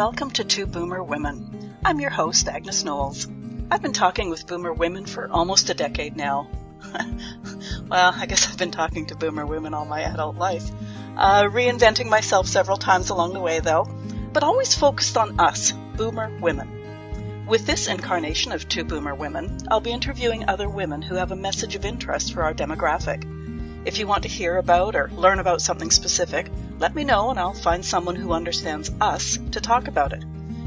welcome to Two Boomer Women. I'm your host, Agnes Knowles. I've been talking with Boomer women for almost a decade now. Well, I guess I've been talking to Boomer women all my adult life. Reinventing myself several times along the way, though, but always focused on us, Boomer women. With this incarnation of Two Boomer Women, I'll be interviewing other women who have a message of interest for our demographic. If you want to hear about or learn about something specific, let me know and I'll find someone who understands us to talk about it.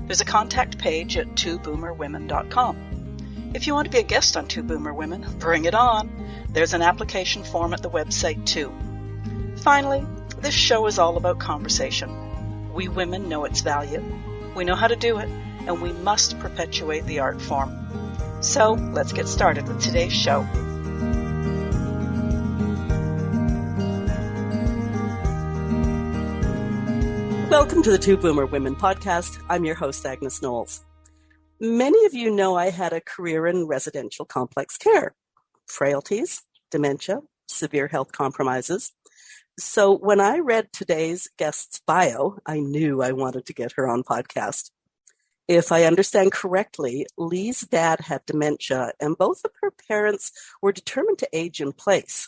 There's a contact page at twoboomerwomen.com. If you want to be a guest on Two Boomer Women, bring it on. There's an application form at the website too. Finally, this show is all about conversation. We women know its value. We know how to do it, and we must perpetuate the art form. So let's get started with today's show. Welcome to the Two Boomer Women podcast. I'm your host, Agnes Knowles. Many of you know I had a career in residential complex care, frailties, dementia, severe health compromises. So when I read today's guest's bio, I knew I wanted to get her on podcast. If I understand correctly, Lee's dad had dementia, and both of her parents were determined to age in place,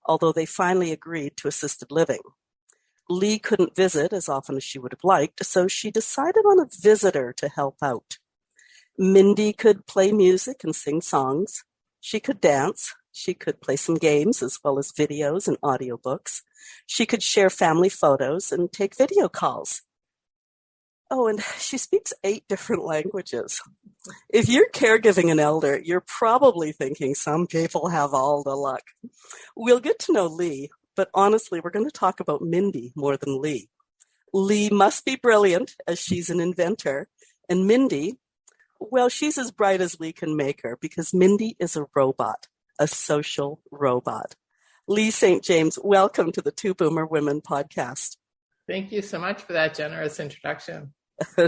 although they finally agreed to assisted living. Lee couldn't visit as often as she would have liked, so she decided on a visitor to help out. Mindy could play music and sing songs. She could dance. She could play some games as well as videos and audiobooks. She could share family photos and take video calls. Oh, and she speaks 8 different languages. If you're caregiving an elder, you're probably thinking some people have all the luck. We'll get to know Lee, but honestly, we're going to talk about Mindy more than Lee. Lee must be brilliant, as she's an inventor. And Mindy, well, she's as bright as Lee can make her, because Mindy is a robot, a social robot. Lee St. James, welcome to the Two Boomer Women podcast. Thank you so much for that generous introduction.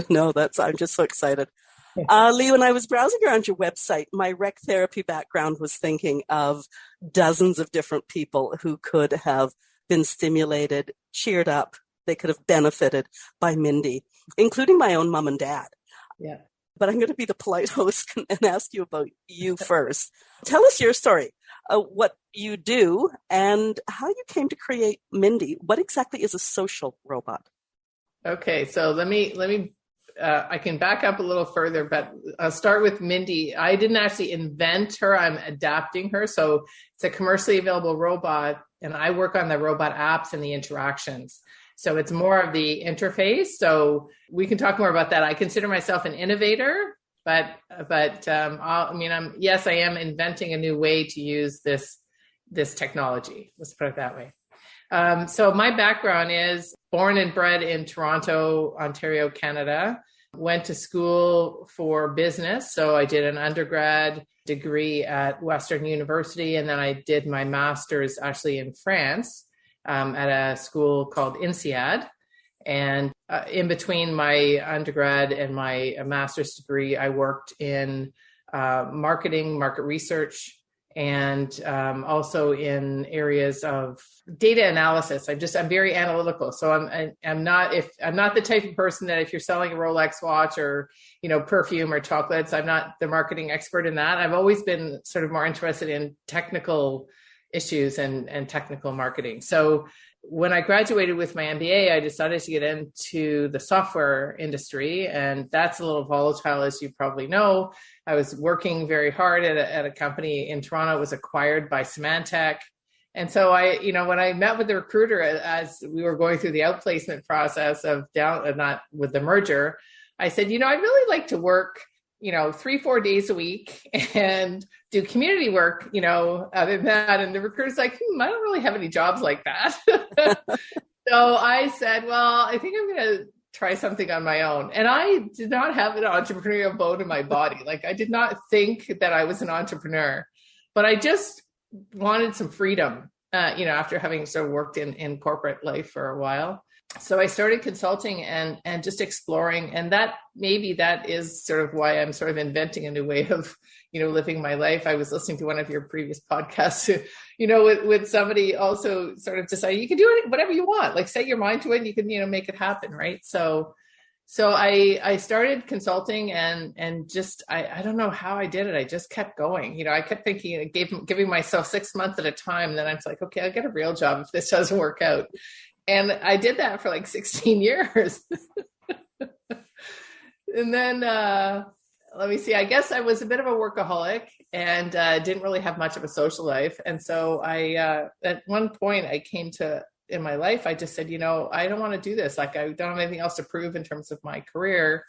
No, I'm just so excited. Lee, when I was browsing around your website, my rec therapy background was thinking of dozens of different people who could have been stimulated, cheered up. They could have benefited by Mindy, including my own mom and dad. Yeah. But I'm going to be the polite host and ask you about you first. Tell us your story, what you do and how you came to create Mindy. What exactly is a social robot? Okay, so let me. I can back up a little further, but I'll start with Mindy. I didn't actually invent her. I'm adapting her. So it's a commercially available robot, and I work on the robot apps and the interactions. So it's more of the interface. So we can talk more about that. I consider myself an innovator, but I am inventing a new way to use this technology. Let's put it that way. So my background is born and bred in Toronto, Ontario, Canada. Went to school for business. So I did an undergrad degree at Western University, and then I did my master's actually in France at a school called INSEAD. And in between my undergrad and my master's degree, I worked in marketing, market research, and also in areas of data analysis. I'm very analytical. So I'm not the type of person that if you're selling a Rolex watch or, perfume or chocolates, I'm not the marketing expert in that. I've always been sort of more interested in technical issues and technical marketing. So when I graduated with my MBA, I decided to get into the software industry, and that's a little volatile, as you probably know. I was working very hard at a company in Toronto. It was acquired by Symantec. And so when I met with the recruiter as we were going through the outplacement process not with the merger, I said, I'd really like to work 3-4 days a week and do community work, other than that. And the recruiter's like, I don't really have any jobs like that. So I said, well, I think I'm going to try something on my own. And I did not have an entrepreneurial bone in my body. Like, I did not think that I was an entrepreneur, but I just wanted some freedom, after having sort of worked in corporate life for a while. So I started consulting and just exploring, and that is sort of why I'm sort of inventing a new way of, living my life. I was listening to one of your previous podcasts, with somebody also sort of deciding you can do it, whatever you want, like set your mind to it and you can, make it happen. Right. So So I started consulting and just, I don't know how I did it. I just kept going. You know, I kept thinking, giving myself 6 months at a time. And then I was like, okay, I'll get a real job if this doesn't work out. And I did that for like 16 years. And then, let me see, I guess I was a bit of a workaholic and didn't really have much of a social life. And so at one point I came to, in my life, I just said, you know, I don't want to do this. Like, I don't have anything else to prove in terms of my career,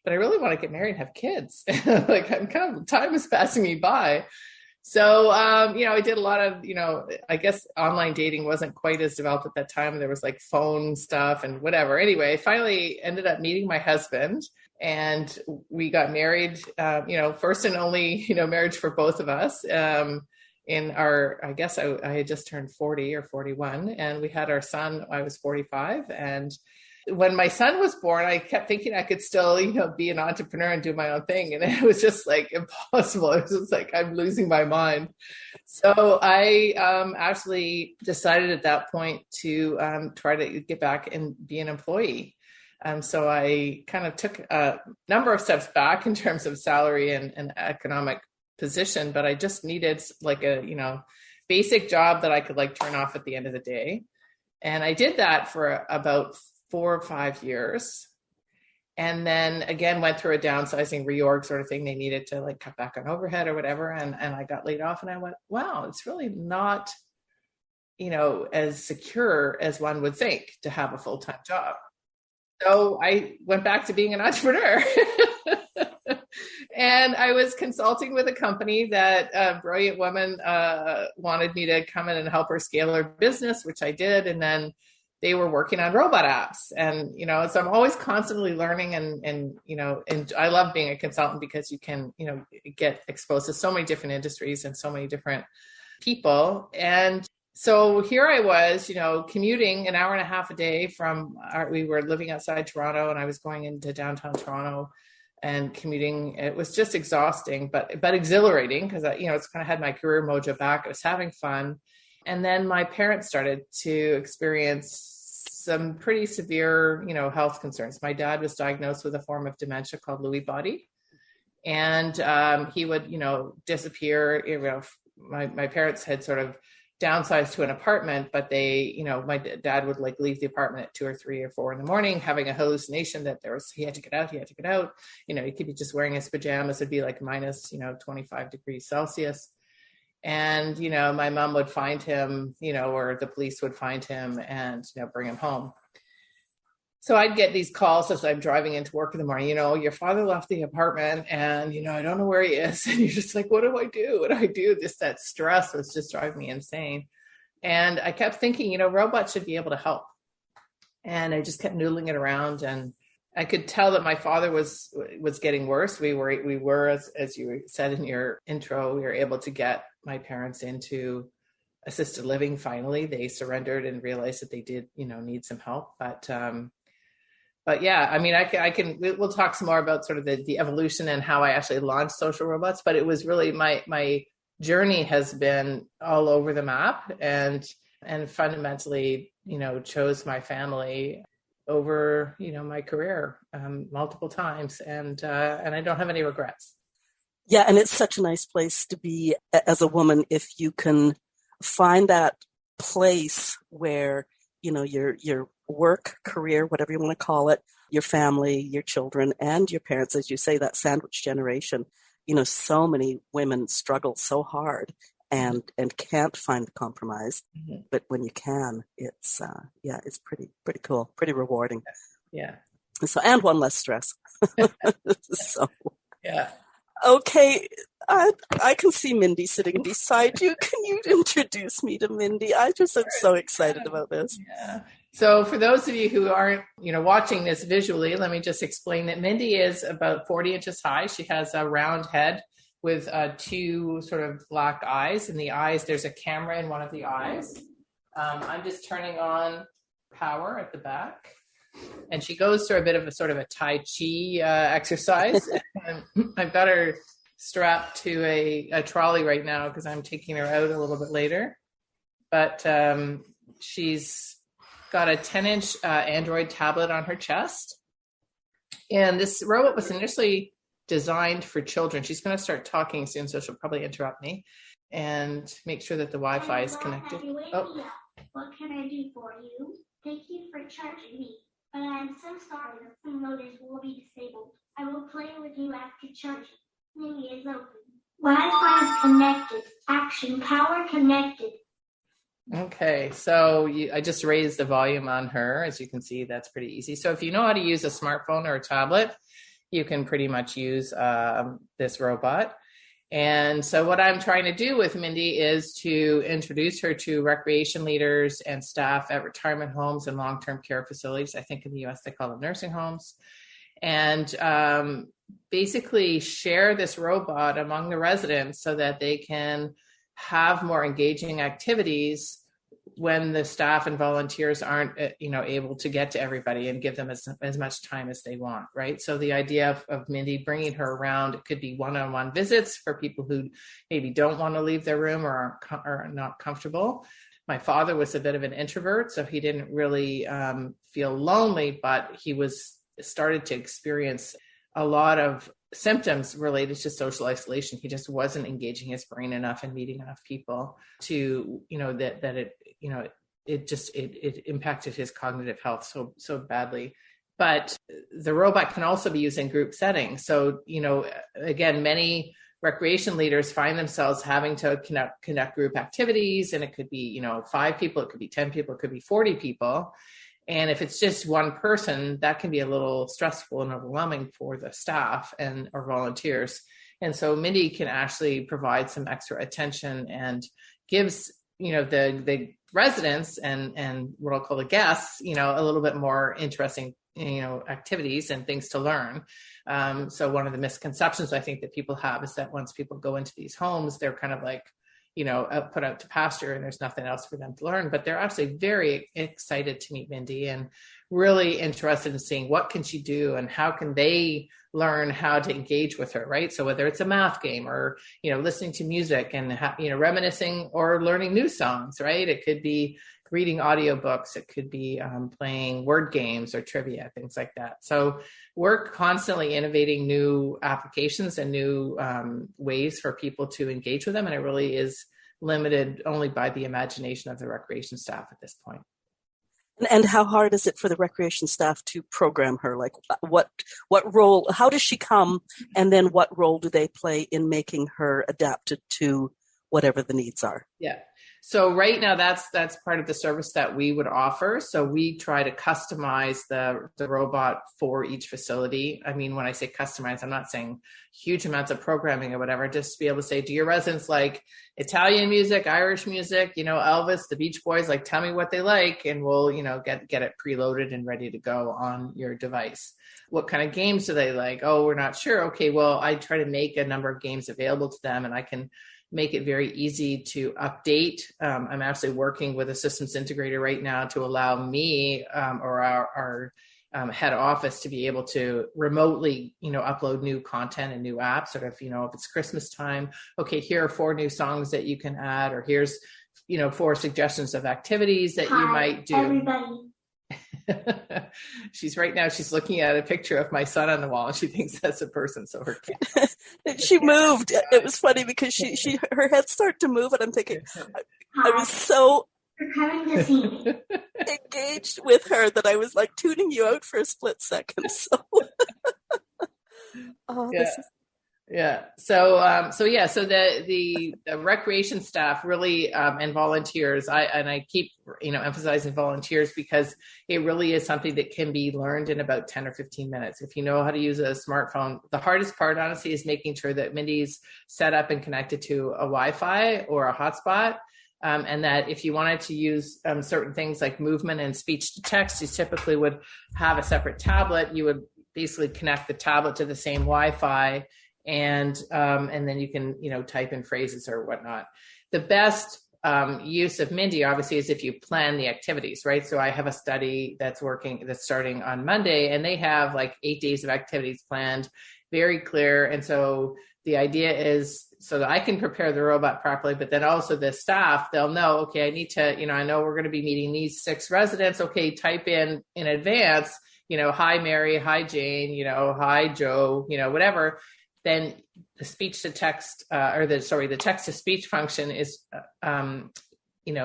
but I really want to get married and have kids. Like, I'm kind of, time is passing me by. So, you know, I did a lot of, you know, I guess online dating wasn't quite as developed at that time. There was like phone stuff and whatever. Anyway, I finally ended up meeting my husband and we got married, you know, first and only, you know, marriage for both of us. In our, I guess I had just turned 40 or 41 and we had our son, I was 45. And when my son was born, I kept thinking I could still, you know, be an entrepreneur and do my own thing. And it was just like impossible. It was just like, I'm losing my mind. So I actually decided at that point to try to get back and be an employee. So I kind of took a number of steps back in terms of salary and economic position, but I just needed like a, you know, basic job that I could like turn off at the end of the day. And I did that for about 4 or 5 years. And then again, went through a downsizing reorg sort of thing. They needed to like cut back on overhead or whatever. And I got laid off and I went, wow, it's really not, you know, as secure as one would think to have a full-time job. So I went back to being an entrepreneur. And I was consulting with a company that a brilliant woman wanted me to come in and help her scale her business, which I did. And then they were working on robot apps. And, you know, so I'm always constantly learning and, you know, and I love being a consultant because you can, you know, get exposed to so many different industries and so many different people. And so here I was, you know, commuting an hour and a half a day we were living outside Toronto and I was going into downtown Toronto and commuting. It was just exhausting, but exhilarating because, you know, it's kind of had my career mojo back. I was having fun. And then my parents started to experience some pretty severe, you know, health concerns. My dad was diagnosed with a form of dementia called Lewy body. And he would, you know, disappear. You know, my parents had sort of downsized to an apartment, but they, you know, my dad would like leave the apartment at 2 or 3 or 4 in the morning, having a hallucination that he had to get out. You know, he could be just wearing his pajamas. It'd be like minus, you know, 25 degrees Celsius. And, you know, my mom would find him, you know, or the police would find him and, you know, bring him home. So I'd get these calls as I'm driving into work in the morning, you know, your father left the apartment and, you know, I don't know where he is. And you're just like, what do I do? What do I do? Just that stress was just driving me insane. And I kept thinking, you know, robots should be able to help. And I just kept noodling it around. And I could tell that my father was getting worse. We were, as you said in your intro, we were able to get my parents into assisted living. Finally, they surrendered and realized that they did, you know, need some help. But yeah, I mean, we'll talk some more about sort of the evolution and how I actually launched Social Robots, but it was really my journey has been all over the map and fundamentally, you know, chose my family over, you know, my career multiple times. And I don't have any regrets. Yeah. And it's such a nice place to be as a woman if you can find that place where, you know, your work, career, whatever you want to call it, your family, your children, and your parents, as you say, that sandwich generation. You know, so many women struggle so hard and can't find the compromise. Mm-hmm. But when you can, it's it's pretty cool, pretty rewarding. Yeah. So, and one less stress. So yeah. Okay. I can see Mindy sitting beside you. Can you introduce me to Mindy? I just am so excited about this. Yeah. So for those of you who aren't, you know, watching this visually, let me just explain that Mindy is about 40 inches high. She has a round head with 2 sort of black eyes. In the eyes, there's a camera in one of the eyes. I'm just turning on power at the back. And she goes through a bit of a sort of a Tai Chi exercise. I've got her strapped to a trolley right now because I'm taking her out a little bit later. But she's got a 10-inch Android tablet on her chest. And this robot was initially designed for children. She's going to start talking soon, so she'll probably interrupt me and make sure that the Wi-Fi is connected. Oh. What can I do for you? Thank you for charging me, but I'm so sorry the phone mode will be disabled. I will play with you after charging. Mindy is open. Wi-Fi is connected. Action power connected. Okay, so I just raised the volume on her. As you can see, that's pretty easy. So if you know how to use a smartphone or a tablet, you can pretty much use this robot. And so what I'm trying to do with Mindy is to introduce her to recreation leaders and staff at retirement homes and long-term care facilities. I think in the US they call them nursing homes. And basically share this robot among the residents so that they can have more engaging activities when the staff and volunteers aren't, able to get to everybody and give them as much time as they want, right? So the idea of Mindy bringing her around, it could be one-on-one visits for people who maybe don't want to leave their room or are not comfortable. My father was a bit of an introvert, so he didn't really feel lonely, but he started to experience a lot of symptoms related to social isolation. He just wasn't engaging his brain enough and meeting enough people to, it impacted his cognitive health so badly. But the robot can also be used in group settings. So, again, many recreation leaders find themselves having to conduct group activities, and it could be, 5 people, it could be 10 people, it could be 40 people. And if it's just one person, that can be a little stressful and overwhelming for the staff or volunteers. And so Mindy can actually provide some extra attention and gives, the residents and what I'll call the guests, a little bit more interesting, activities and things to learn. So one of the misconceptions I think that people have is that once people go into these homes, they're kind of like, put out to pasture and there's nothing else for them to learn. But they're actually very excited to meet Mindy and really interested in seeing what can she do and how can they learn how to engage with her, right? So whether it's a math game or, listening to music and, reminiscing or learning new songs, right? It could be reading audiobooks. It could be playing word games or trivia, things like that. So we're constantly innovating new applications and new ways for people to engage with them. And it really is limited only by the imagination of the recreation staff at this point. And how hard is it for the recreation staff to program her? Like what role, how does she come? And then what role do they play in making her adapted to whatever the needs are? Yeah. So right now that's part of the service that we would offer. So we try to customize the robot for each facility. I mean, when I say customize, I'm not saying huge amounts of programming or whatever, just to be able to say, do your residents like Italian music, Irish music, Elvis, the Beach Boys, like tell me what they like and we'll, get it preloaded and ready to go on your device. What kind of games do they like? Oh, we're not sure. Okay, well, I try to make a number of games available to them and I can make it very easy to update. I'm actually working with a systems integrator right now to allow me or our head office to be able to remotely, upload new content and new apps. Sort of, if it's Christmas time, okay, here are 4 new songs that you can add, or here's, 4 suggestions of activities that you might do. Everybody. She's looking at a picture of my son on the wall and she thinks that's a person. So her kid. She moved. It was funny because her head started to move and I'm thinking, I was so engaged with her that I was like tuning you out for a split second. So, So the recreation staff really and volunteers, I keep emphasizing volunteers because it really is something that can be learned in about 10 or 15 minutes. If you know how to use a smartphone, the hardest part honestly is making sure that Mindy's set up and connected to a Wi-Fi or a hotspot. And that if you wanted to use certain things like movement and speech to text, you typically would have a separate tablet. You would basically connect the tablet to the same Wi-Fi and then you can, type in phrases or whatnot. The best use of Mindy, obviously, is if you plan the activities, right? So I have a study that's starting on Monday, and they have like 8 days of activities planned, very clear. And so the idea is so that I can prepare the robot properly, but then also the staff, they'll know, okay, I need to, I know we're going to be meeting these 6 residents. Okay, type in advance, hi, Mary, hi, Jane, hi, Joe, whatever, then the speech to text the text to speech function is,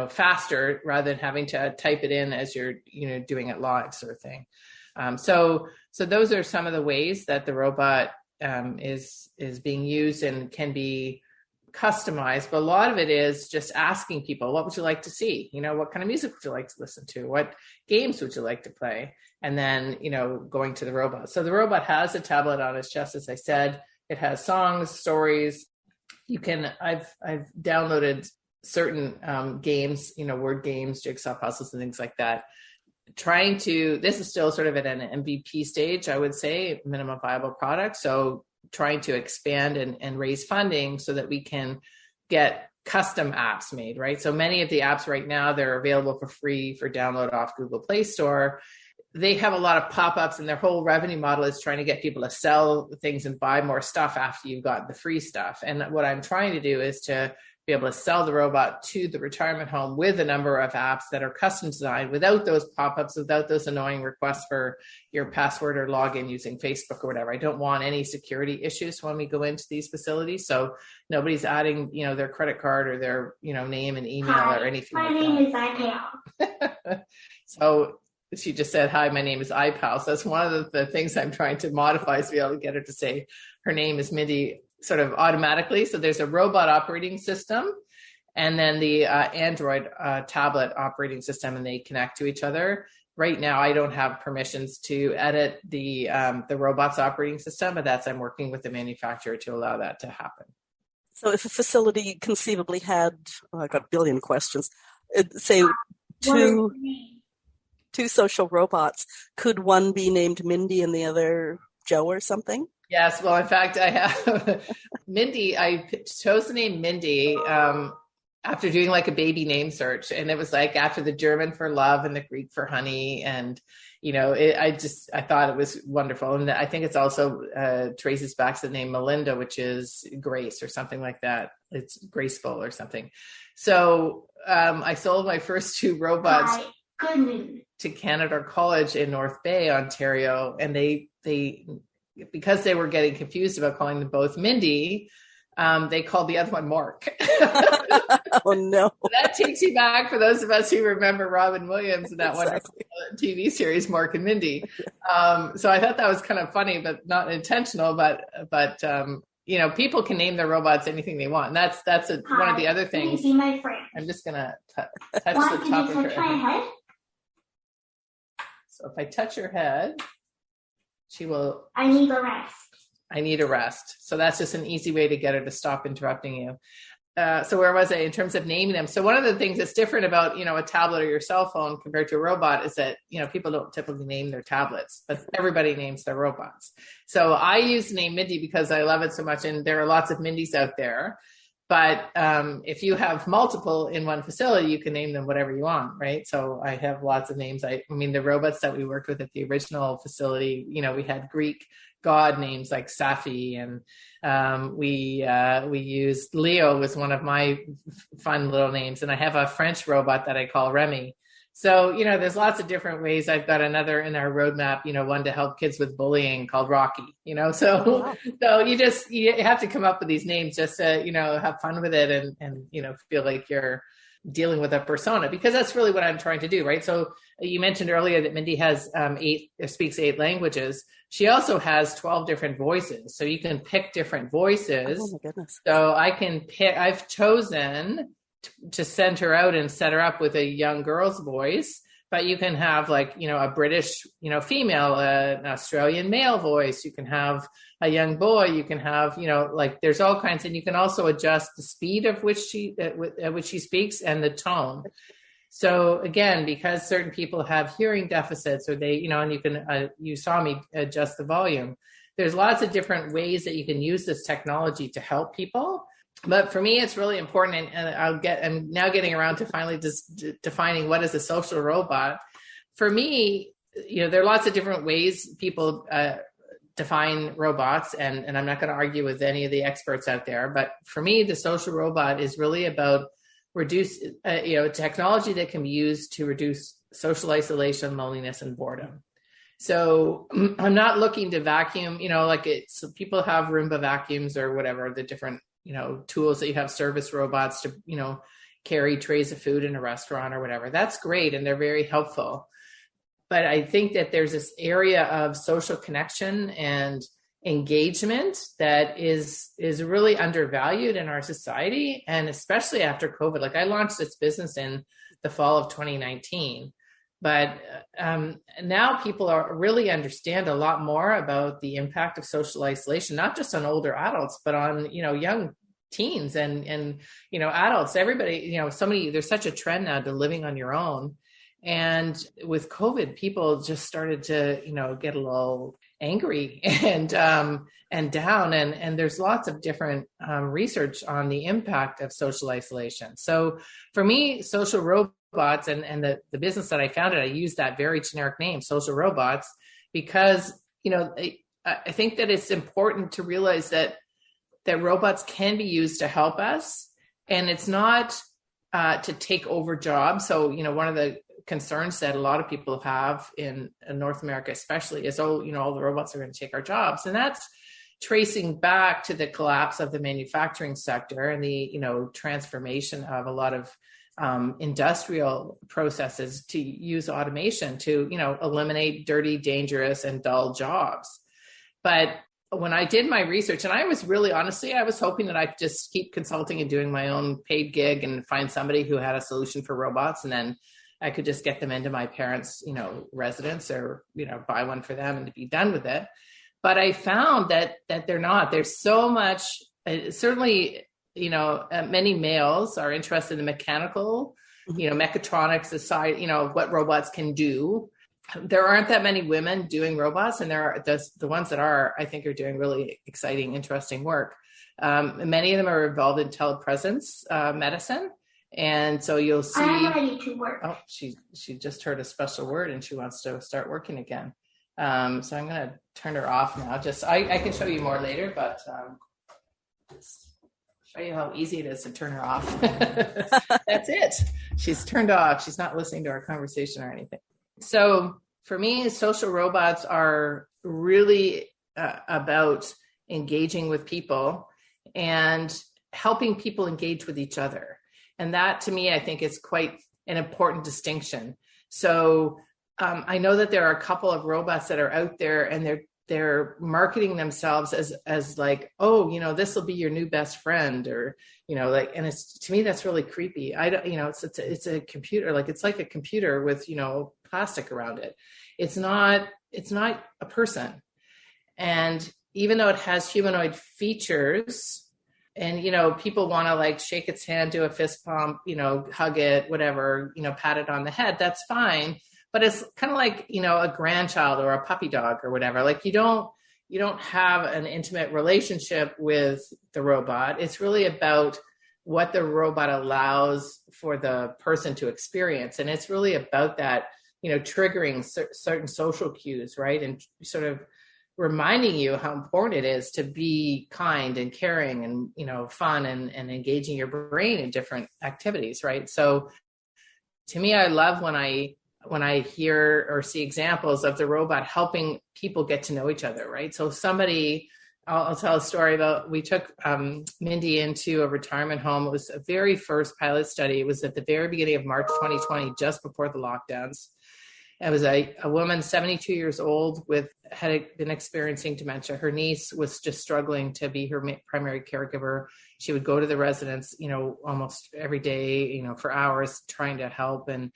faster rather than having to type it in as you're, doing it live sort of thing. So those are some of the ways that the robot is being used and can be customized, but a lot of it is just asking people, what would you like to see? What kind of music would you like to listen to? What games would you like to play? And then, going to the robot. So the robot has a tablet on its chest, as I said. It has songs, stories. I've downloaded certain games, word games, jigsaw puzzles, and things like that. This is still sort of at an MVP stage, I would say, minimum viable product. So trying to expand and raise funding so that we can get custom apps made, right? So many of the apps right now, they're available for free for download off Google Play Store. They have a lot of pop-ups, and their whole revenue model is trying to get people to sell things and buy more stuff after you've got the free stuff. And what I'm trying to do is to be able to sell the robot to the retirement home with a number of apps that are custom designed without those pop-ups, without those annoying requests for your password or login using Facebook or whatever. I don't want any security issues when we go into these facilities. So nobody's adding, their credit card or their, name and email or anything my like name that. is iPal. So she just said, hi, my name is iPal. So that's one of the things I'm trying to modify is to be able to get her to say her name is Mindy sort of automatically. So there's a robot operating system and then the Android tablet operating system, and they connect to each other. Right now, I don't have permissions to edit the robot's operating system, but I'm working with the manufacturer to allow that to happen. So if a facility conceivably had, I've got a billion questions, say two social robots, could one be named Mindy and the other Joe or something? Yes. Well, in fact, I have Mindy. I chose the name Mindy after doing like a baby name search. And it was like after the German for love and the Greek for honey. And, I thought it was wonderful. And I think it's also traces back to the name Melinda, which is grace or something like that. It's graceful or something. So I sold my first two robots to Canada College in North Bay, Ontario. And they because they were getting confused about calling them both Mindy, they called the other one Mark. Oh, no. That takes you back for those of us who remember Robin Williams and that wonderful TV series, Mark and Mindy. So I thought that was kind of funny, but not intentional. But people can name their robots anything they want. And that's one of the other things. Can you be my friend? I'm just going to touch the top of her head. So if I touch her head, she will. I need a rest. So that's just an easy way to get her to stop interrupting you. So where was I in terms of naming them? So one of the things that's different about, a tablet or your cell phone compared to a robot is that, people don't typically name their tablets, but everybody names their robots. So I use the name Mindy because I love it so much. And there are lots of Mindys out there. But if you have multiple in one facility, you can name them whatever you want, right? So I have lots of names. I mean, the robots that we worked with at the original facility, we had Greek god names like Safi, and we used Leo was one of my fun little names, and I have a French robot that I call Remy. So, there's lots of different ways. I've got another in our roadmap, one to help kids with bullying called Rocky, so you have to come up with these names just to, have fun with it and feel like you're dealing with a persona, because that's really what I'm trying to do. Right. So you mentioned earlier that Mindy has speaks 8 languages. She also has 12 different voices. So you can pick different voices. Oh my goodness. So I've chosen to send her out and set her up with a young girl's voice, but you can have a British, female, an Australian male voice. You can have a young boy. You can have, there's all kinds, and you can also adjust the speed of which she speaks and the tone. So again, because certain people have hearing deficits, or they, and you can, you saw me adjust the volume. There's lots of different ways that you can use this technology to help people. But for me, it's really important, and I'm now getting around to finally defining what is a social robot. For me, there are lots of different ways people define robots, and I'm not going to argue with any of the experts out there. But for me, the social robot is really about technology that can be used to reduce social isolation, loneliness, and boredom. So I'm not looking to vacuum, like so people have Roomba vacuums or whatever, the different, tools that you have, service robots to, carry trays of food in a restaurant or whatever. That's great. And they're very helpful. But I think that there's this area of social connection and engagement that is really undervalued in our society. And especially after COVID, like I launched this business in the fall of 2019. But now people are really understand a lot more about the impact of social isolation, not just on older adults, but on, young teens and adults, everybody, there's such a trend now to living on your own. And with COVID, people just started to, get a little angry and down. And there's lots of different research on the impact of social isolation. So for me, social robots and the business that I founded, I used that very generic name, social robots, because, I think that it's important to realize that robots can be used to help us, and it's not to take over jobs. So, one of the concerns that a lot of people have in North America, especially, is, all the robots are going to take our jobs. And that's tracing back to the collapse of the manufacturing sector and the, transformation of a lot of industrial processes to use automation to, eliminate dirty, dangerous, and dull jobs. But when I did my research, and I was really, honestly, I was hoping that I could just keep consulting and doing my own paid gig and find somebody who had a solution for robots, and then I could just get them into my parents', residence, or, buy one for them and to be done with it. But I found that they're not. There's so much, certainly, many males are interested in mechanical, mechatronics aside, what robots can do. There aren't that many women doing robots, and there are the ones that are, I think, are doing really exciting, interesting work. Many of them are involved in telepresence medicine. And so you'll see. I'm ready to work. Oh, she just heard a special word and she wants to start working again. So I'm going to turn her off now. I can show you more later, but just show you how easy it is to turn her off. That's it. She's turned off. She's not listening to our conversation or anything. So for me, social robots are really about engaging with people and helping people engage with each other. And that, to me, I think is quite an important distinction. So I know that there are a couple of robots that are out there, and they're marketing themselves as like, oh, this will be your new best friend, or, and it's, to me, that's really creepy. It's a computer, it's like a computer with, plastic around it. It's not a person. And even though it has humanoid features, and, people want to shake its hand, do a fist pump, hug it, whatever, pat it on the head, that's fine. But it's kind of like, a grandchild or a puppy dog or whatever. You don't have an intimate relationship with the robot. It's really about what the robot allows for the person to experience. And it's really about that, triggering certain social cues, right? And sort of reminding you how important it is to be kind and caring and, fun and engaging your brain in different activities, right? So to me, I love when I hear or see examples of the robot helping people get to know each other, right? So I'll tell a story about, we took Mindy into a retirement home. It was a very first pilot study. It was at the very beginning of March 2020, just before the lockdowns. It was a woman, 72 years old, had been experiencing dementia. Her niece was just struggling to be her primary caregiver. She would go to the residence, almost every day, for hours, trying to help. And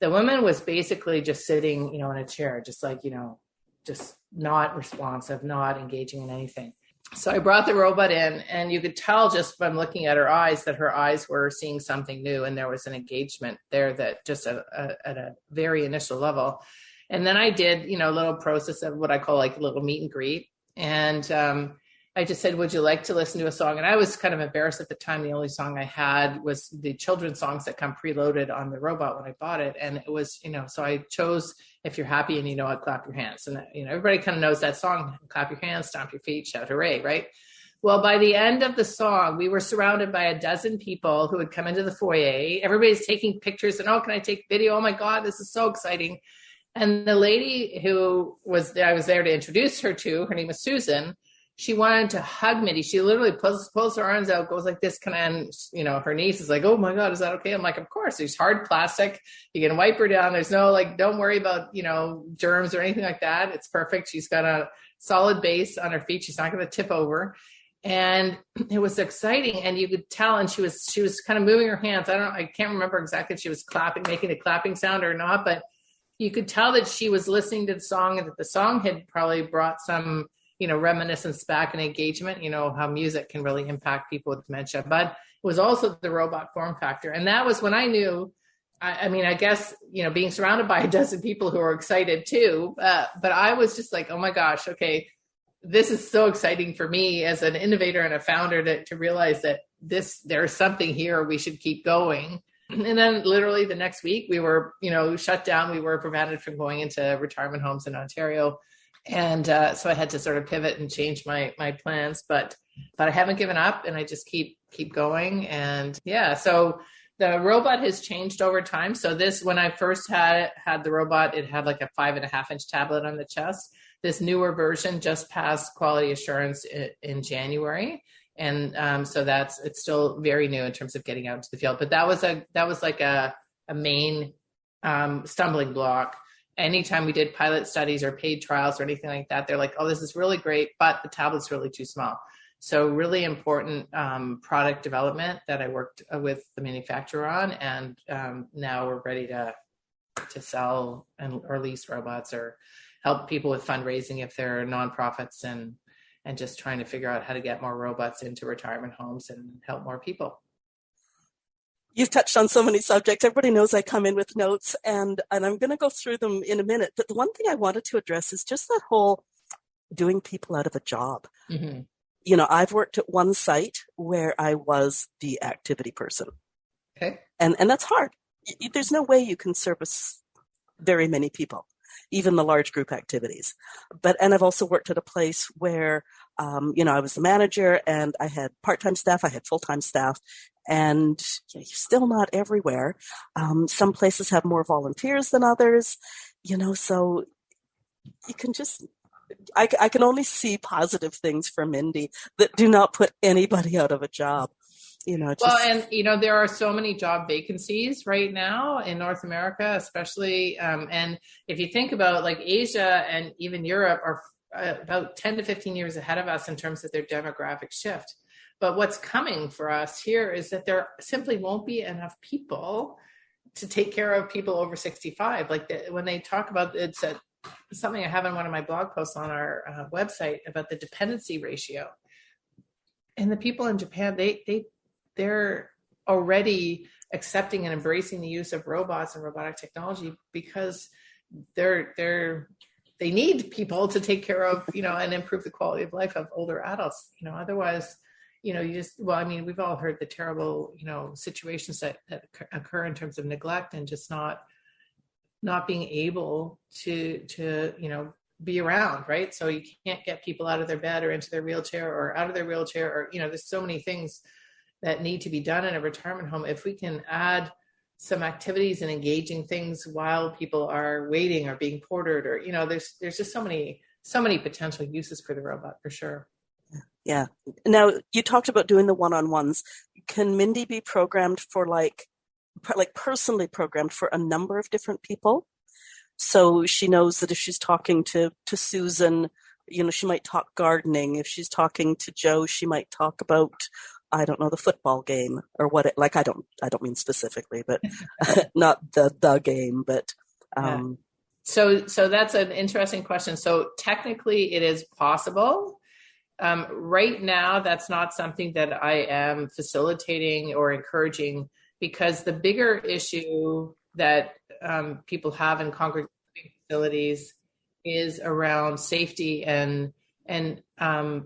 the woman was basically just sitting, in a chair, just just not responsive, not engaging in anything. So I brought the robot in, and you could tell just from looking at her eyes that her eyes were seeing something new, and there was an engagement there that just at a very initial level. And then I did, a little process of what I call a little meet and greet. And I just said, would you like to listen to a song? And I was kind of embarrassed at the time. The only song I had was the children's songs that come preloaded on the robot when I bought it. And it was, so I chose If You're Happy and You Know It, Clap Your Hands. And, everybody kind of knows that song, clap your hands, stomp your feet, shout hooray, right? Well, by the end of the song, we were surrounded by a dozen people who had come into the foyer. Everybody's taking pictures and, oh, can I take video? Oh my God, this is so exciting. And the lady who I was there to introduce her to, her name was Susan. She wanted to hug Mindy. She literally pulls her arms out, goes like this, and her niece is like, "Oh my God, is that okay?" I'm like, "Of course. There's hard plastic. You can wipe her down. There's no don't worry about germs or anything like that. It's perfect. She's got a solid base on her feet. She's not going to tip over." And it was exciting, and you could tell. And she was kind of moving her hands. I can't remember exactly if she was clapping, making a clapping sound or not, but you could tell that she was listening to the song, and that the song had probably brought some reminiscence back and engagement, how music can really impact people with dementia. But it was also the robot form factor. And that was when I knew, I guess, being surrounded by a dozen people who are excited too. But I was just like, oh my gosh, okay, this is so exciting for me as an innovator and a founder to realize that there's something here. We should keep going. And then literally the next week we were, shut down. We were prevented from going into retirement homes in Ontario. And so I had to sort of pivot and change my plans, but I haven't given up, and I just keep going. And yeah, so the robot has changed over time. So when I first had the robot, it had like a 5.5-inch tablet on the chest. This newer version just passed quality assurance in January. And so it's still very new in terms of getting out into the field. But that was like a main stumbling block. Anytime we did pilot studies or paid trials or anything like that, they're like, "Oh, this is really great, but the tablet's really too small." So really important product development that I worked with the manufacturer on. And now we're ready to sell or lease robots or help people with fundraising if they're nonprofits, and just trying to figure out how to get more robots into retirement homes and help more people. You've touched on so many subjects. Everybody knows I come in with notes, and I'm going to go through them in a minute. But the one thing I wanted to address is just that whole doing people out of a job. Mm-hmm. I've worked at one site where I was the activity person. Okay. And that's hard. There's no way you can service very many people, even the large group activities. And I've also worked at a place where, I was the manager, and I had part-time staff, I had full-time staff, and you're still not everywhere. Some places have more volunteers than others, so you can I can only see positive things for Mindy that do not put anybody out of a job. There are so many job vacancies right now in North America, especially. And if you think about like Asia and even Europe are about 10 to 15 years ahead of us in terms of their demographic shift. But what's coming for us here is that there simply won't be enough people to take care of people over 65. When they talk about it's something I have in one of my blog posts on our website about the dependency ratio. And the people in Japan, they're already accepting and embracing the use of robots and robotic technology because they need people to take care of, and improve the quality of life of older adults. Otherwise, we've all heard the terrible, situations that occur in terms of neglect and just not being able to be around, right? So you can't get people out of their bed or into their wheelchair or out of their wheelchair, or, there's so many things that need to be done in a retirement home. If we can add some activities and engaging things while people are waiting or being portered, or, there's just so many potential uses for the robot for sure. Yeah. Now you talked about doing the one-on-ones. Can Mindy be programmed for like personally programmed for a number of different people? So she knows that if she's talking to Susan, she might talk gardening. If she's talking to Joe, she might talk about, I don't know, the football game or what it, I don't mean specifically, but not the game, but, So that's an interesting question. So technically it is possible. Right now, that's not something that I am facilitating or encouraging, because the bigger issue that people have in congregation facilities is around safety and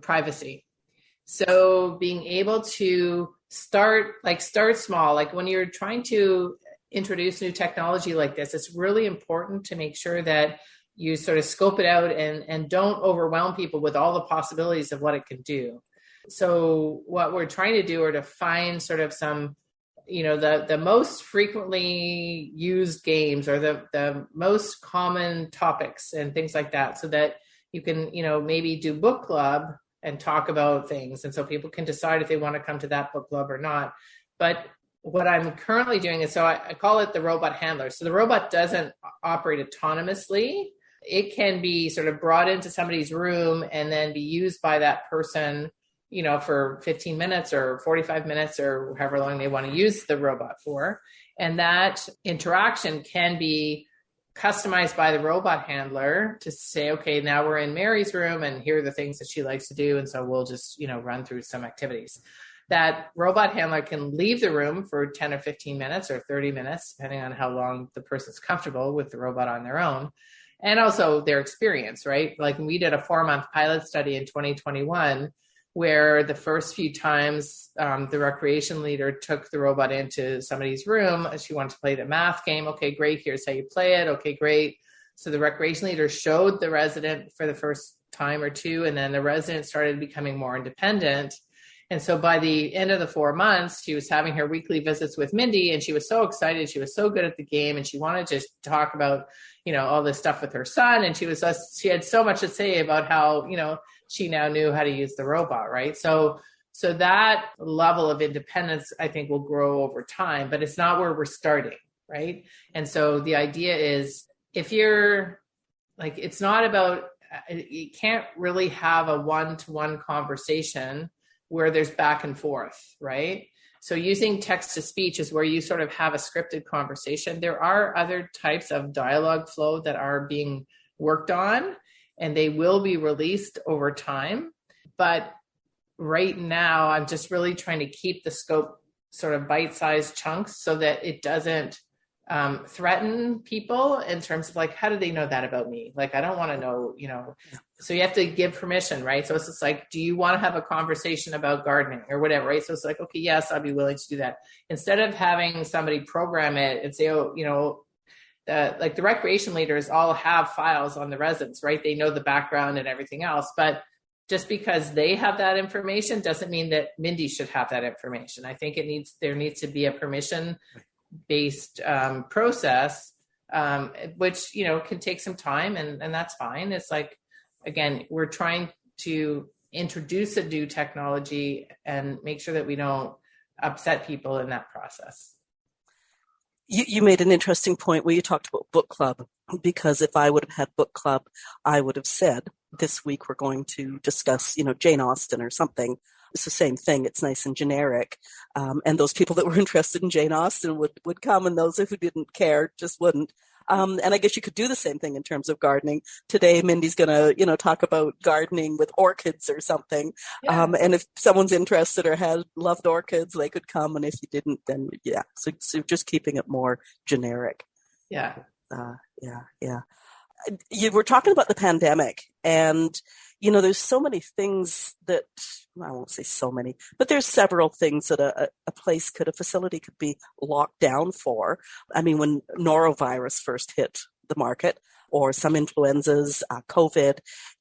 privacy. So being able to start small, like when you're trying to introduce new technology like this, it's really important to make sure that you sort of scope it out and don't overwhelm people with all the possibilities of what it can do. So what we're trying to do are to find sort of some, the most frequently used games or the most common topics and things like that, so that you can, maybe do book club and talk about things. And so people can decide if they want to come to that book club or not. But what I'm currently doing is, so I call it the robot handler. So the robot doesn't operate autonomously. It can be sort of brought into somebody's room and then be used by that person, for 15 minutes or 45 minutes or however long they want to use the robot for. And that interaction can be customized by the robot handler to say, okay, now we're in Mary's room and here are the things that she likes to do. And so we'll just, run through some activities. That robot handler can leave the room for 10 or 15 minutes or 30 minutes, depending on how long the person's comfortable with the robot on their own. And also their experience, right? Like we did a 4-month pilot study in 2021, where the first few times the recreation leader took the robot into somebody's room. She wanted to play the math game. Okay, great. Here's how you play it. Okay, great. So the recreation leader showed the resident for the first time or two, and then the resident started becoming more independent. And so by the end of the 4 months, she was having her weekly visits with Mindy, and she was so excited. She was so good at the game, and she wanted to talk about, all this stuff with her son. And she had so much to say about how, she now knew how to use the robot, right? So that level of independence, I think, will grow over time, but it's not where we're starting, right? And so the idea is, if you're like, it's not about, you can't really have a one-to-one conversation where there's back and forth, right? So using text to speech is where you sort of have a scripted conversation. There are other types of dialogue flow that are being worked on, and they will be released over time. But right now, I'm just really trying to keep the scope sort of bite-sized chunks so that it doesn't threaten people in terms of like, how do they know that about me? Like, I don't want to know, so you have to give permission, right? So it's just like, do you want to have a conversation about gardening or whatever, right? So it's like, okay, yes, I'd be willing to do that. Instead of having somebody program it and say, like the recreation leaders all have files on the residents, right? They know the background and everything else, but just because they have that information doesn't mean that Mindy should have that information. I think there needs to be a permission-based process, which, can take some time, and that's fine. It's like, again, we're trying to introduce a new technology and make sure that we don't upset people in that process. You made an interesting point where you talked about book club, because if I would have had book club, I would have said, this week we're going to discuss, Jane Austen or something. It's the same thing. It's nice and generic. And those people that were interested in Jane Austen would come, and those who didn't care just wouldn't. And I guess you could do the same thing in terms of gardening. Today, Mindy's going to, talk about gardening with orchids or something. Yeah. And if someone's interested or loved orchids, they could come. And if you didn't, then yeah. So just keeping it more generic. Yeah. Yeah. You were talking about the pandemic, and, there's so many things that, I won't say so many, but there's several things that a facility could be locked down for. I mean, when norovirus first hit the market, or some influenzas, COVID,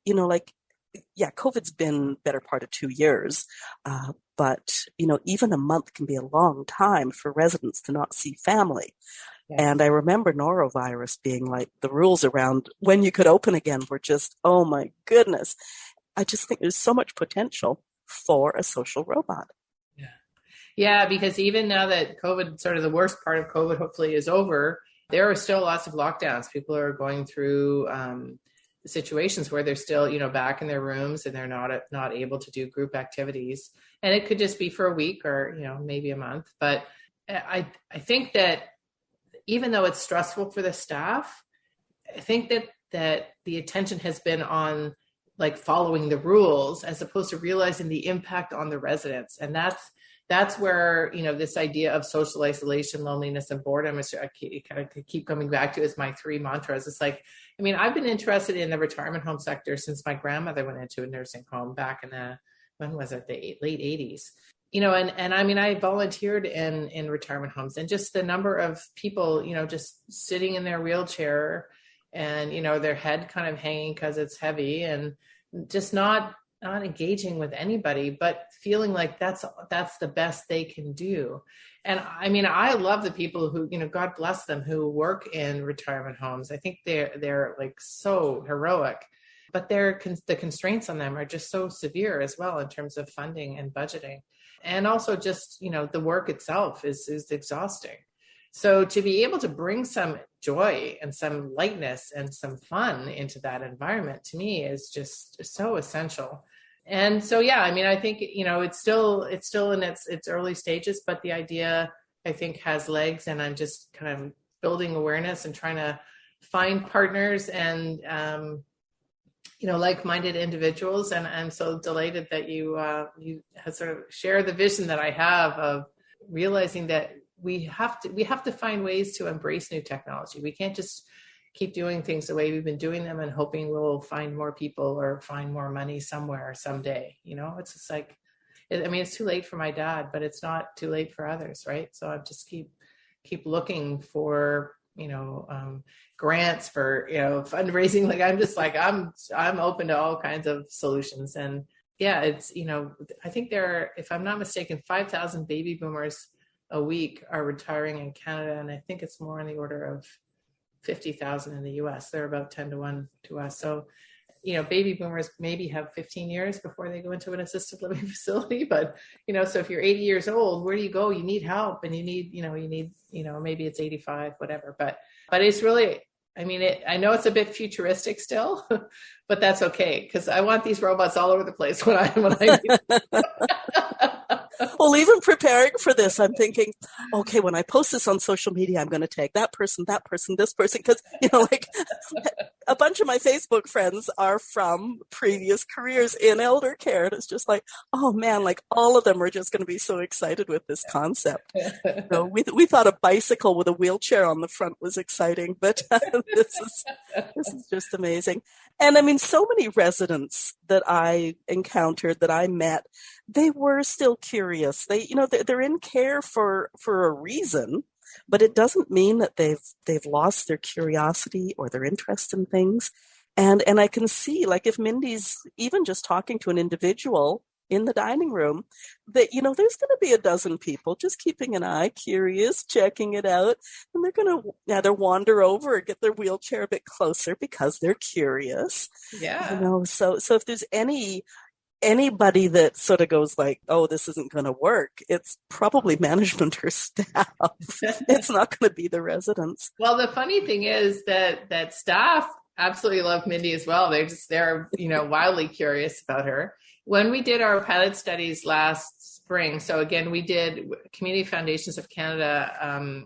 COVID's been better part of 2 years. But, even a month can be a long time for residents to not see family. Yeah. And I remember norovirus being like, the rules around when you could open again were just, oh my goodness. I just think there's so much potential for a social robot. Yeah, because even now that COVID, sort of the worst part of COVID, hopefully is over, there are still lots of lockdowns. People are going through situations where they're still, back in their rooms and they're not able to do group activities. And it could just be for a week or, maybe a month. But I think that even though it's stressful for the staff, I think that the attention has been on like following the rules as opposed to realizing the impact on the residents. And that's where, this idea of social isolation, loneliness, and boredom is, I kind of keep coming back to as my 3 mantras. It's like, I've been interested in the retirement home sector since my grandmother went into a nursing home back in the late 80s. I volunteered in retirement homes, and just the number of people, just sitting in their wheelchair and, their head kind of hanging because it's heavy and just not not engaging with anybody, but feeling like that's the best they can do. And I mean, I love the people who, God bless them, who work in retirement homes. I think they're like so heroic, but the constraints on them are just so severe as well in terms of funding and budgeting. And also just, the work itself is exhausting. So to be able to bring some joy and some lightness and some fun into that environment, to me, is just so essential. And so, yeah, I mean, I think, it's still in its early stages, but the idea, I think, has legs, and I'm just kind of building awareness and trying to find partners and, like-minded individuals. And I'm so delighted that you have sort of share the vision that I have of realizing that we have to find ways to embrace new technology. We can't just keep doing things the way we've been doing them and hoping we'll find more people or find more money somewhere someday. It's just like, it's too late for my dad, but it's not too late for others, right? So I just keep looking for, grants for, fundraising. Like, I'm just like, I'm open to all kinds of solutions. And yeah, it's, I think there are, if I'm not mistaken, 5,000 baby boomers a week are retiring in Canada. And I think it's more on the order of 50,000 in the US. They're about 10 to 1 to us. So, baby boomers maybe have 15 years before they go into an assisted living facility. But, so if you're 80 years old, where do you go? You need help, and you need, maybe it's 85, whatever. But it's really, I know it's a bit futuristic still, but that's okay, because I want these robots all over the place when I Well, even preparing for this, I'm thinking, okay, when I post this on social media, I'm going to tag that person, this person, because, like a bunch of my Facebook friends are from previous careers in elder care. And it's just like, oh man, like all of them are just going to be so excited with this concept. So we thought a bicycle with a wheelchair on the front was exciting, but this is just amazing. And so many residents that I encountered, that I met, they were still curious. They're in care for a reason, but it doesn't mean that they've lost their curiosity or their interest in things. And I can see, like, if Mindy's even just talking to an individual in the dining room, that, there's going to be a dozen people just keeping an eye, curious, checking it out. And they're going to either wander over or get their wheelchair a bit closer because they're curious. Yeah. So if there's anybody that sort of goes like, oh, this isn't going to work, it's probably management or staff. It's not going to be the residents. Well, the funny thing is that staff absolutely love Mindy as well. They're wildly curious about her. When we did our pilot studies last spring, so again, we did Community Foundations of Canada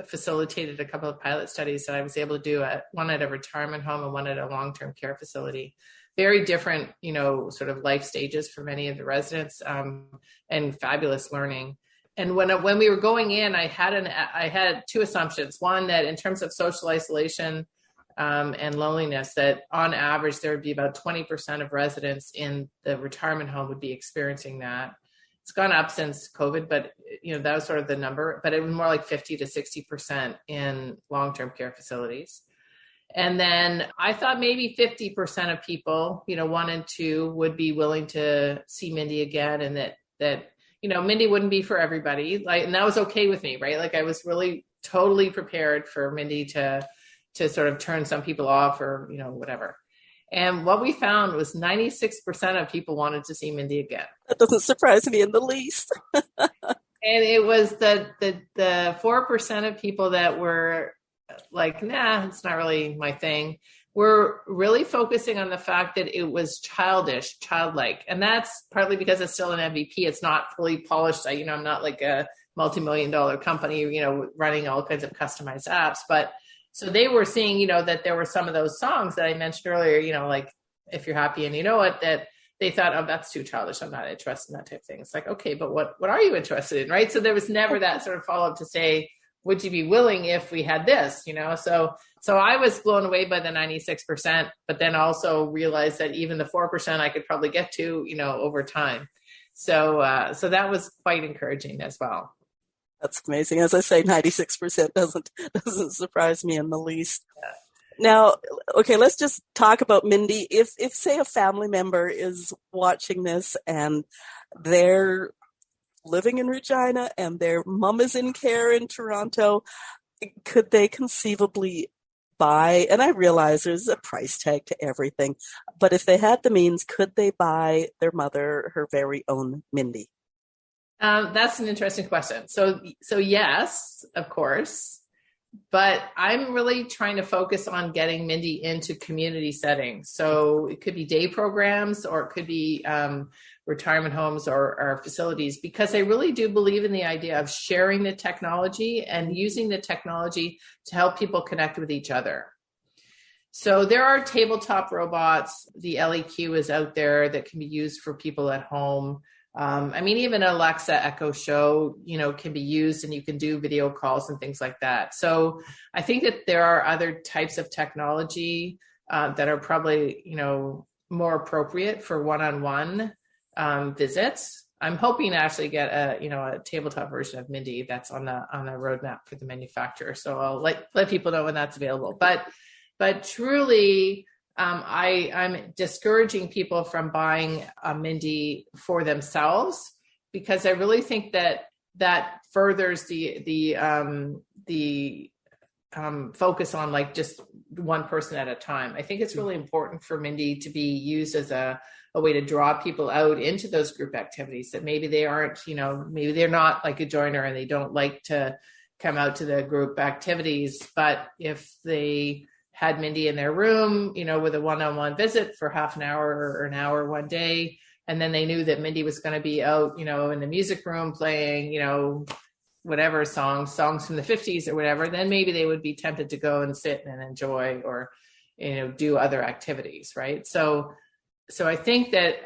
facilitated a couple of pilot studies that I was able to do, one at a retirement home and one at a long-term care facility. Very different, sort of life stages for many of the residents, and fabulous learning. And when we were going in, I had two assumptions. One, that in terms of social isolation and loneliness, that on average there would be about 20% of residents in the retirement home would be experiencing that. It's gone up since COVID, but that was sort of the number. But it was more like 50 to 60% in long-term care facilities. And then I thought maybe 50% of people, 1 and 2, would be willing to see Mindy again, and that Mindy wouldn't be for everybody. And that was okay with me, right? Like, I was really totally prepared for Mindy to sort of turn some people off or, whatever. And what we found was 96% of people wanted to see Mindy again. That doesn't surprise me in the least. And it was the 4% of people that were like, nah, it's not really my thing. We're really focusing on the fact that it was childlike. And that's partly because it's still an MVP. It's not fully polished. I'm not like a multi-million-dollar company, running all kinds of customized apps. But so they were seeing, that there were some of those songs that I mentioned earlier, like If You're Happy and You Know It, that they thought, oh, that's too childish. I'm not interested in that type of thing. It's like, okay, but what are you interested in? Right. So there was never that sort of follow-up to say, would you be willing if we had this, So I was blown away by the 96%, but then also realized that even the 4% I could probably get to, over time. So that was quite encouraging as well. That's amazing. As I say, 96% doesn't surprise me in the least. Now, okay, let's just talk about Mindy. If say a family member is watching this and they're living in Regina and their mom is in care in Toronto, could they conceivably buy, and I realize there's a price tag to everything, but if they had the means, could they buy their mother her very own Mindy? That's an interesting question. So yes, of course. But I'm really trying to focus on getting Mindy into community settings. So it could be day programs, or it could be retirement homes or facilities, because I really do believe in the idea of sharing the technology and using the technology to help people connect with each other. So there are tabletop robots. The LEQ is out there that can be used for people at home. Even Alexa Echo Show, can be used, and you can do video calls and things like that. So I think that there are other types of technology that are probably, more appropriate for one-on-one visits. I'm hoping to actually get a tabletop version of Mindy that's on the roadmap for the manufacturer. So I'll let people know when that's available. But truly, I'm discouraging people from buying a Mindy for themselves, because I really think that furthers the focus on like just one person at a time. I think it's really important for Mindy to be used as a way to draw people out into those group activities that maybe they aren't, maybe they're not like a joiner and they don't like to come out to the group activities. But if they had Mindy in their room, with a one-on-one visit for half an hour or an hour one day, and then they knew that Mindy was going to be out, in the music room playing, whatever songs from the 50s or whatever, then maybe they would be tempted to go and sit and enjoy or, do other activities, right? So I think that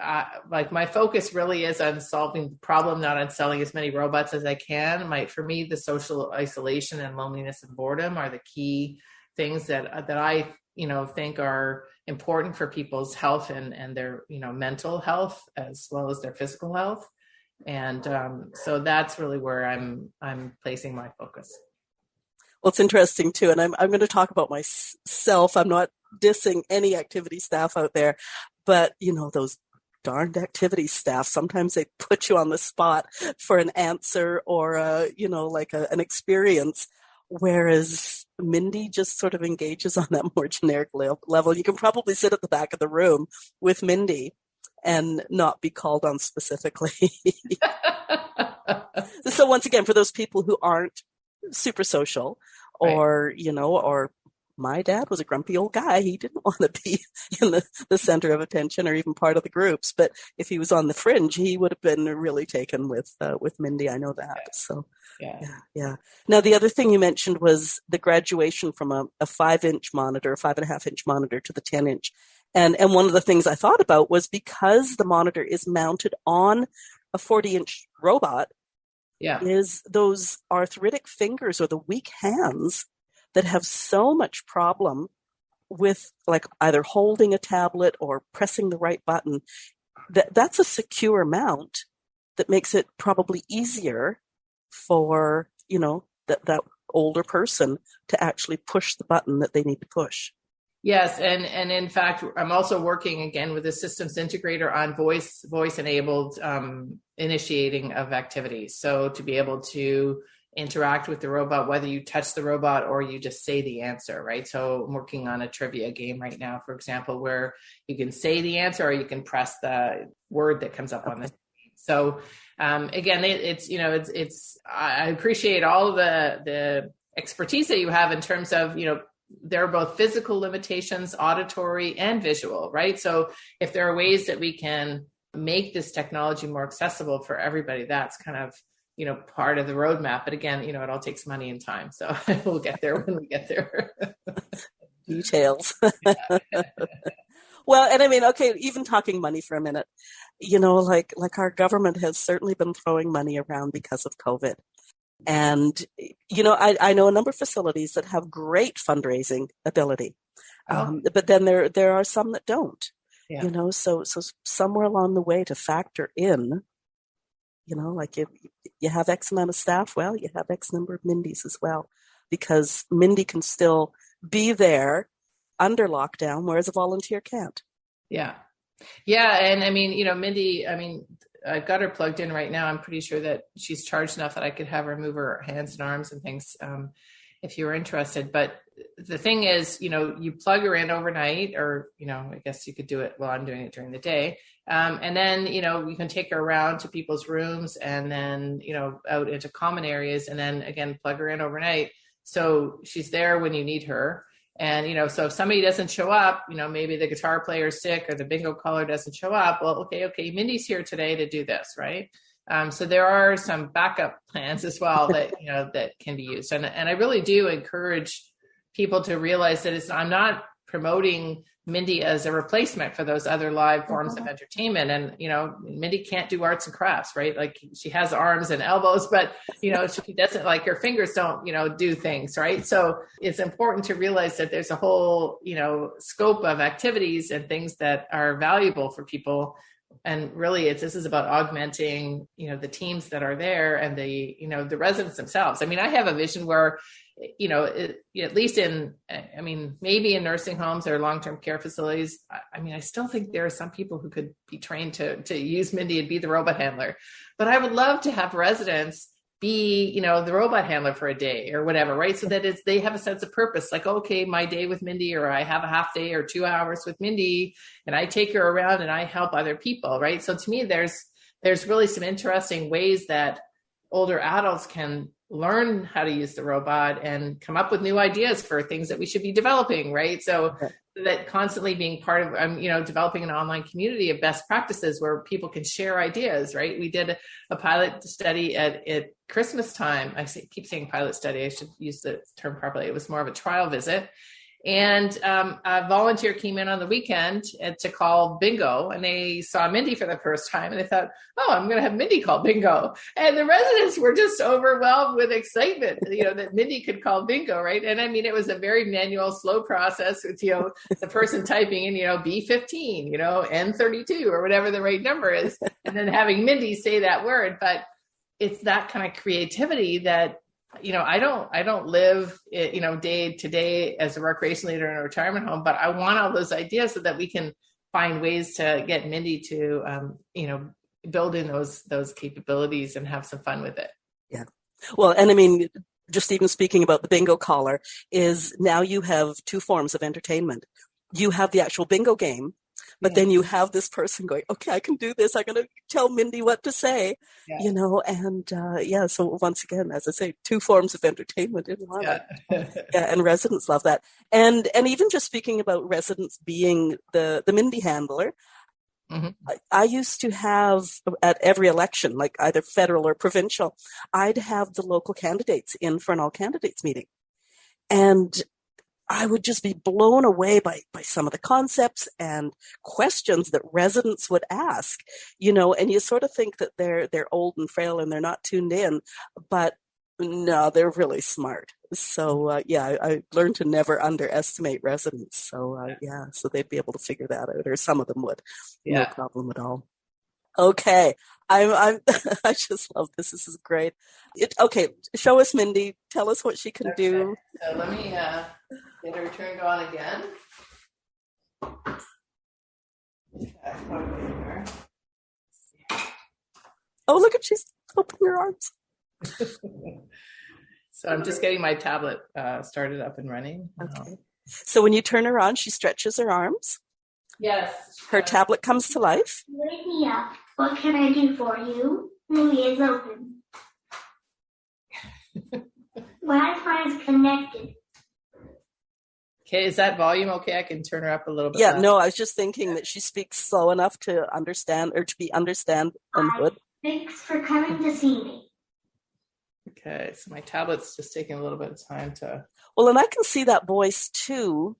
my focus really is on solving the problem, not on selling as many robots as I can. For me, the social isolation and loneliness and boredom are the key things that I, think are important for people's health and their, mental health as well as their physical health. And so that's really where I'm placing my focus. Well, it's interesting too. And I'm going to talk about myself. I'm not dissing any activity staff out there, but those darned activity staff, sometimes they put you on the spot for an answer or an experience. Whereas Mindy just sort of engages on that more generic level. You can probably sit at the back of the room with Mindy and not be called on specifically. So once again, for those people who aren't super social, or, or my dad was a grumpy old guy. He didn't want to be in the center of attention or even part of the groups. But if he was on the fringe, he would have been really taken with Mindy. I know that. So. Yeah. Now, the other thing you mentioned was the graduation from a 5-inch monitor, a 5.5-inch monitor to the 10-inch. And one of the things I thought about was because the monitor is mounted on a 40-inch robot, is those arthritic fingers or the weak hands that have so much problem with like either holding a tablet or pressing the right button. That's a secure mount that makes it probably easier for, that older person to actually push the button that they need to push. Yes. And in fact, I'm also working again with a systems integrator on voice enabled initiating of activities. So to be able to interact with the robot, whether you touch the robot or you just say the answer, right? So I'm working on a trivia game right now, for example, where you can say the answer or you can press the word that comes up on the screen. So again, I appreciate all of the expertise that you have in terms of, there are both physical limitations, auditory and visual, right? So if there are ways that we can make this technology more accessible for everybody, that's kind of, part of the roadmap. But again, it all takes money and time. So we'll get there when we get there. Details. Well, and I mean, okay, even talking money for a minute, like our government has certainly been throwing money around because of COVID. And, I know a number of facilities that have great fundraising ability. But then there are some that don't, so somewhere along the way to factor in, like if you have X amount of staff, well, you have X number of Mindys as well, because Mindy can still be there under lockdown, whereas a volunteer can't. Yeah. Yeah. And I mean, Mindy, I've got her plugged in right now. I'm pretty sure that she's charged enough that I could have her move her hands and arms and things if you were interested. But the thing is, you plug her in overnight, or, I guess you could do it while I'm doing it during the day. And then, you can take her around to people's rooms and then, out into common areas, and then again, plug her in overnight. So she's there when you need her. And, so if somebody doesn't show up, maybe the guitar player's sick or the bingo caller doesn't show up. Well, okay, Mindy's here today to do this, right? So there are some backup plans as well that, that can be used. And I really do encourage people to realize that I'm not promoting Mindy as a replacement for those other live forms of entertainment. And, Mindy can't do arts and crafts, right? Like, she has arms and elbows, but, she doesn't, like, her fingers don't, do things, right? So it's important to realize that there's a whole, scope of activities and things that are valuable for people. And really, this is about augmenting, the teams that are there and the residents themselves. I mean, I have a vision where, at least maybe in nursing homes or long-term care facilities, I still think there are some people who could be trained to use Mindy and be the robot handler. But I would love to have residents be, the robot handler for a day or whatever, right? So that they have a sense of purpose, like, okay, my day with Mindy, or I have a half day or 2 hours with Mindy, and I take her around and I help other people, right? So to me, there's really some interesting ways that older adults can learn how to use the robot and come up with new ideas for things that we should be developing, right? So that constantly being part of, developing an online community of best practices where people can share ideas, right? We did a pilot study at Christmas time. Keep saying pilot study. I should use the term properly. It was more of a trial visit. And a volunteer came in on the weekend to call bingo, and they saw Mindy for the first time, and they thought, oh, I'm going to have Mindy call bingo. And the residents were just overwhelmed with excitement, that Mindy could call bingo, right? And it was a very manual, slow process with, the person typing in, B15, N32, or whatever the right number is, and then having Mindy say that word. But it's that kind of creativity that, I don't live, day to day as a recreation leader in a retirement home, but I want all those ideas so that we can find ways to get Mindy to, build in those capabilities and have some fun with it. Yeah. Well, and just even speaking about the bingo caller, is now you have two forms of entertainment. You have the actual bingo game, but then you have this person going, okay, I can do this. I'm going to tell Mindy what to say, so once again, as I say, two forms of entertainment in one. And residents love that. And even just speaking about residents being the Mindy handler, I used to have at every election, like either federal or provincial, I'd have the local candidates in for an all candidates meeting. And I would just be blown away by some of the concepts and questions that residents would ask, and you sort of think that they're old and frail and they're not tuned in, but no, they're really smart. So, I learned to never underestimate residents. So, so they'd be able to figure that out, or some of them would. No problem at all. Okay. I just love this. This is great. Okay. Show us Mindy. Tell us what she can do. So let me get her turned on again. Oh, look at, she's opening her arms. So I'm just getting my tablet started up and running. Okay. So when you turn her on, she stretches her arms. Yes. Her tablet comes to life. Wake me up. What can I do for you? Mindy is open. Wi-Fi is connected. Okay, is that volume okay? I can turn her up a little bit. Yeah, no, I was just thinking that she speaks slow enough to understand, or to be understood. Thanks for coming to see me. Okay, so my tablet's just taking a little bit of time to... Well, and I can see that voice too.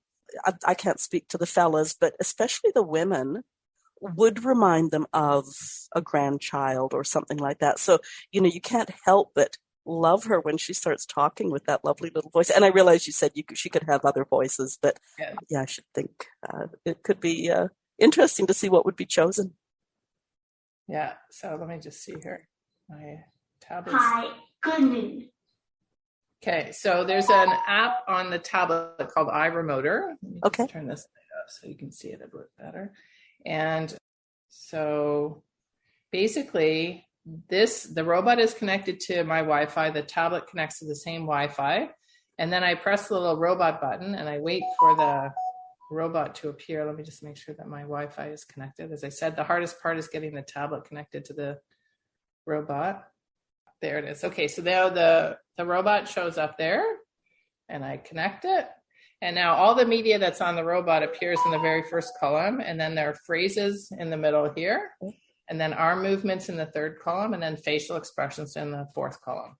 I can't speak to the fellas, but especially the women would remind them of a grandchild or something like that. So, you can't help but love her when she starts talking with that lovely little voice. And I realize you said she could have other voices, but I should think it could be interesting to see what would be chosen. Yeah, so let me just see here. My tablet. Hi, good news. Okay, so there's an app on the tablet called iRemoter. Let me just turn this up so you can see it a bit better. And so basically, the robot is connected to my Wi-Fi. The tablet connects to the same Wi-Fi. And then I press the little robot button and I wait for the robot to appear. Let me just make sure that my Wi-Fi is connected. As I said, the hardest part is getting the tablet connected to the robot. There it is. Okay, so now the robot shows up there and I connect it. And now all the media that's on the robot appears in the very first column. And then there are phrases in the middle here. And then arm movements in the third column. And then facial expressions in the fourth column.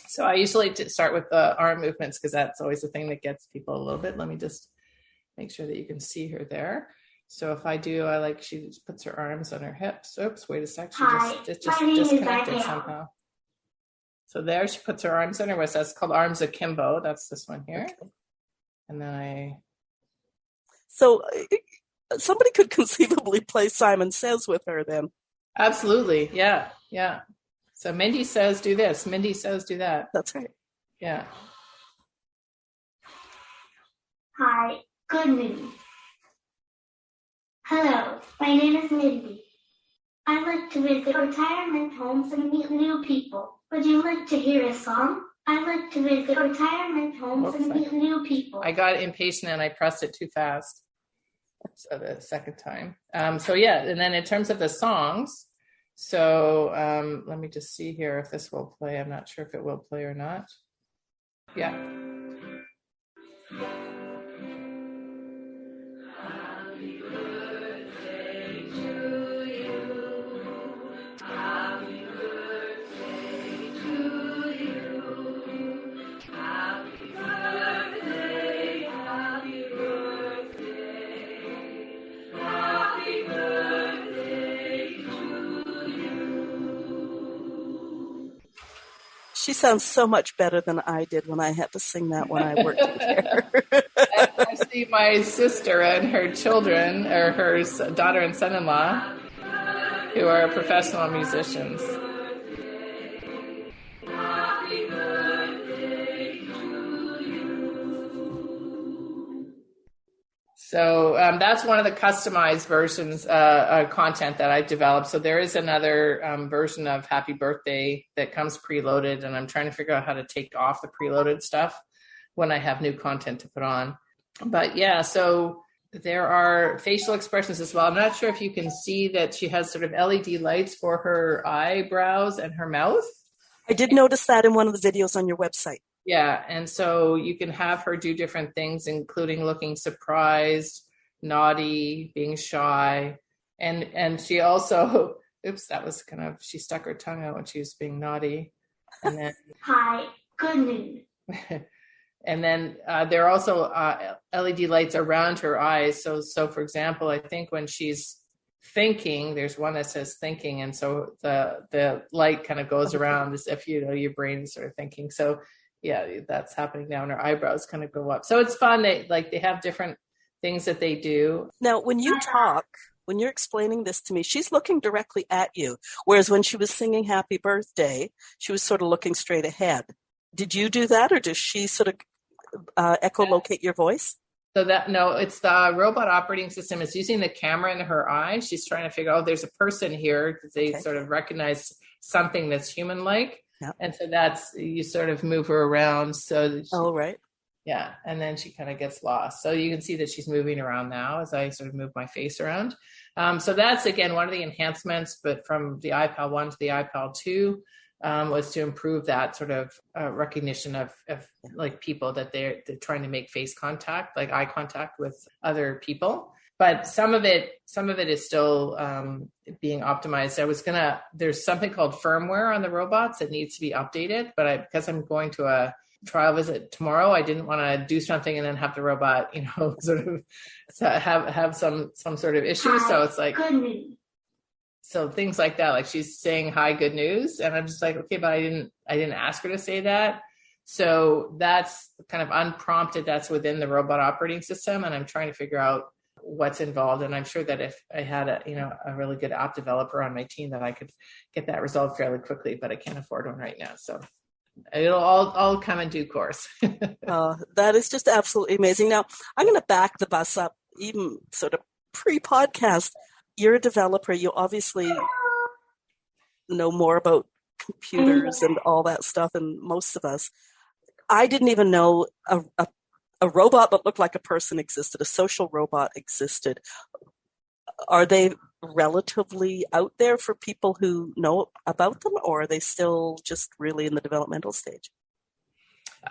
So I usually start with the arm movements because that's always the thing that gets people a little bit. Let me just make sure that you can see her there. So if I do, she just puts her arms on her hips. Oops, wait a sec. She just disconnected somehow. So there she puts her arms on her wrist. That's called arms akimbo. That's this one here. Okay. And then So somebody could conceivably play Simon Says with her then. Absolutely. Yeah. Yeah. So Mindy says, do this. Mindy says, do that. That's right. Yeah. Hi, good news. Hello, my name is Mindy. I like to visit retirement homes and meet new people. Would you like to hear a song? I like to visit retirement homes and meet new people. I got impatient and I pressed it too fast. So the second time. So yeah, and then in terms of the songs, so let me just see here if this will play. I'm not sure if it will play or not. Yeah. She sounds so much better than I did when I had to sing that when I worked in care. I see my sister and her children, or her daughter and son-in-law, who are professional musicians. So that's one of the customized versions, content that I've developed. So there is another version of Happy Birthday that comes preloaded, and I'm trying to figure out how to take off the preloaded stuff when I have new content to put on. But yeah, so there are facial expressions as well. I'm not sure if you can see that she has sort of LED lights for her eyebrows and her mouth. I did notice that in one of the videos on your website. Yeah, and so you can have her do different things, including looking surprised, naughty, being shy, and she also, oops, that was she stuck her tongue out when she was being naughty. And then, hi, good news. And then there are also LED lights around her eyes. So for example, I think when she's thinking, there's one that says thinking, and so the light kind of goes around as if your brain is sort of thinking. So yeah, that's happening now, and her eyebrows kind of go up. So it's fun. They have different things that they do. Now, when you talk, when you're explaining this to me, she's looking directly at you. Whereas when she was singing Happy Birthday, she was sort of looking straight ahead. Did you do that, or does she sort of echolocate your voice? So it's the robot operating system is using the camera in her eye. She's trying to figure out, there's a person here, because they sort of recognize something that's human-like. Yep. And so you sort of move her around. So right. Yeah. And then she kind of gets lost. So you can see that she's moving around now as I sort of move my face around. So that's, again, one of the enhancements, but from the iPal 1 to the iPal 2 was to improve that sort of recognition of like people that they're trying to make face contact, like eye contact with other people. But some of it is still being optimized. There's something called firmware on the robots that needs to be updated, but because I'm going to a trial visit tomorrow, I didn't want to do something and then have the robot, sort of have some sort of issue. So it's like, so things like that, like she's saying, hi, good news. And I'm just like, okay, but I didn't ask her to say that. So that's kind of unprompted. That's within the robot operating system. And I'm trying to figure out what's involved. And I'm sure that if I had a really good app developer on my team, that I could get that resolved fairly quickly, but I can't afford one right now. So It'll all come in due course. That is just absolutely amazing. Now, I'm going to back the bus up, even sort of pre-podcast. You're a developer. You obviously know more about computers and all that stuff than most of us. I didn't even know a robot that looked like a person existed, a social robot existed. Are they relatively out there for people who know about them, or are they still just really in the developmental stage?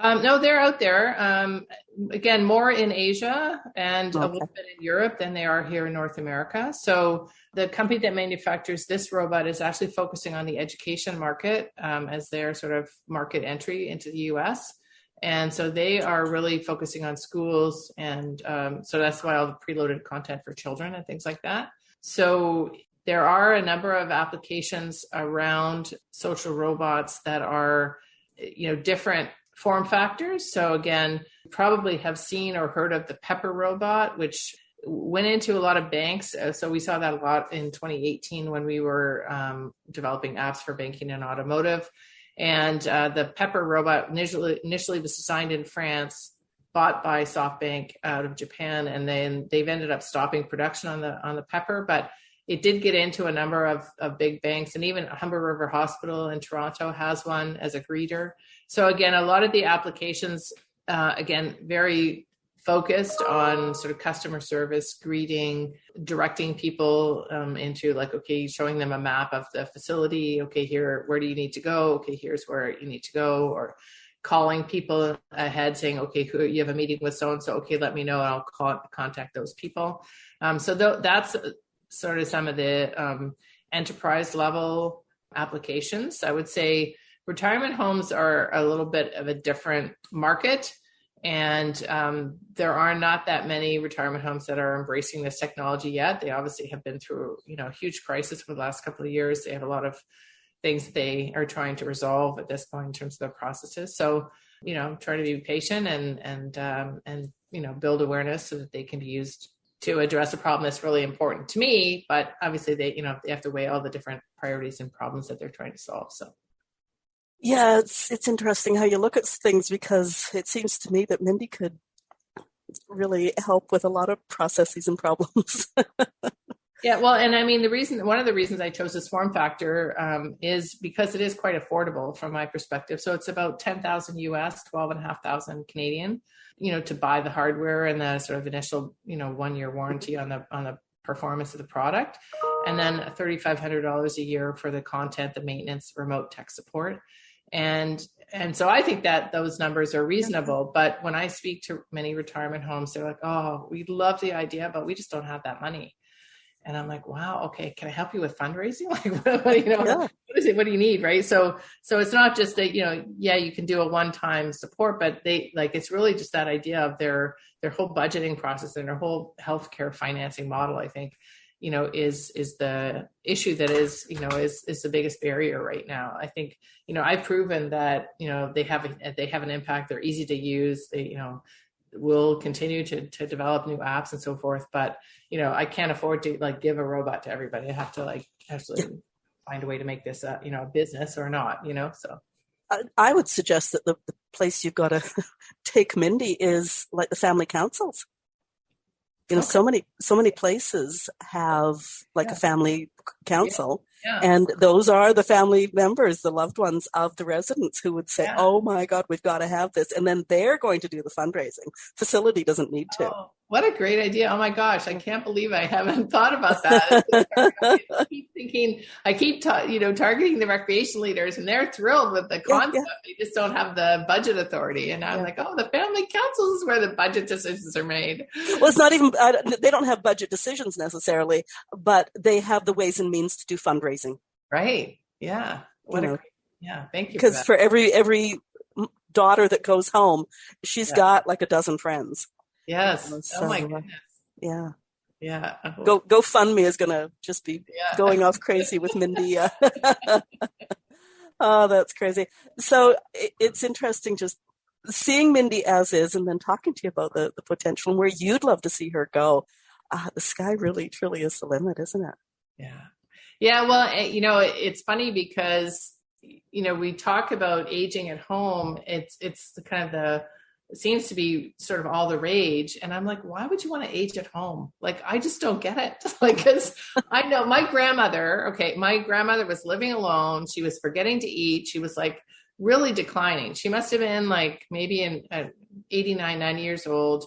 No, they're out there. Again, more in Asia and a little bit in Europe than they are here in North America. So the company that manufactures this robot is actually focusing on the education market as their sort of market entry into the US. And so they are really focusing on schools. And so that's why all the preloaded content for children and things like that. So there are a number of applications around social robots that are, different form factors. So again, probably have seen or heard of the Pepper robot, which went into a lot of banks. So we saw that a lot in 2018 when we were developing apps for banking and automotive. And the Pepper robot initially was designed in France, bought by SoftBank out of Japan, and then they've ended up stopping production on the Pepper. But it did get into a number of big banks, and even Humber River Hospital in Toronto has one as a greeter. So again, a lot of the applications, again, very focused on sort of customer service, greeting, directing people into showing them a map of the facility. Okay, here, where do you need to go? Okay, here's where you need to go. Or calling people ahead saying, okay, you have a meeting with so-and-so. Okay, let me know and I'll contact those people. So that's sort of some of the enterprise level applications. I would say retirement homes are a little bit of a different market. And there are not that many retirement homes that are embracing this technology yet. They obviously have been through, a huge crisis for the last couple of years. They have a lot of things that they are trying to resolve at this point in terms of their processes. So, try to be patient and build awareness so that they can be used to address a problem that's really important to me. But obviously they have to weigh all the different priorities and problems that they're trying to solve. So. Yeah, it's interesting how you look at things, because it seems to me that Mindy could really help with a lot of processes and problems. Yeah, well, and I mean, one of the reasons I chose this form factor is because it is quite affordable from my perspective. So it's about $10,000 US, 12,500 Canadian, to buy the hardware and the sort of initial, 1-year warranty on the performance of the product, and then $3,500 a year for the content, the maintenance, remote tech support. And so I think that those numbers are reasonable. But when I speak to many retirement homes, they're like, oh, we love the idea, but we just don't have that money. And I'm like, wow, okay, can I help you with fundraising? What do you need? Right. So it's not just that, you can do a one-time support, but it's really just that idea of their whole budgeting process and their whole healthcare financing model, I think, is the issue that is the biggest barrier right now. I think, I've proven that, they have an impact. They're easy to use. They, will continue to develop new apps and so forth. But, I can't afford to give a robot to everybody. I have to actually find a way to make this a business or not, so. I would suggest that the place you've got to take Mindy is like the family councils. Okay. So many places have a family council, and those are the family members, the loved ones of the residents who would say, oh my God, we've got to have this. And then they're going to do the fundraising. Facility doesn't need to. Oh, what a great idea. Oh my gosh. I can't believe I haven't thought about that. I keep thinking, targeting the recreation leaders, and they're thrilled with the concept. Yeah. They just don't have the budget authority. And I'm like, oh, the family council is where the budget decisions are made. Well, it's not even, they don't have budget decisions necessarily, but they have the ways and means to do fundraising. Right. Yeah. Thank you. Because for every daughter that goes home, she's got like a dozen friends. Yes. So, oh my goodness. Yeah. Yeah. GoFundMe is going to just be going off crazy with Mindy. Oh, that's crazy. So it's interesting just seeing Mindy as is, and then talking to you about the potential and where you'd love to see her go. The sky really, truly is the limit, isn't it? Yeah. Yeah. Well, it's funny because we talk about aging at home. It's the kind of it seems to be sort of all the rage. And I'm like, why would you want to age at home? Like, I just don't get it. Like, cause I know my grandmother was living alone. She was forgetting to eat. She was like really declining. She must've been like maybe in 89, 90 years old.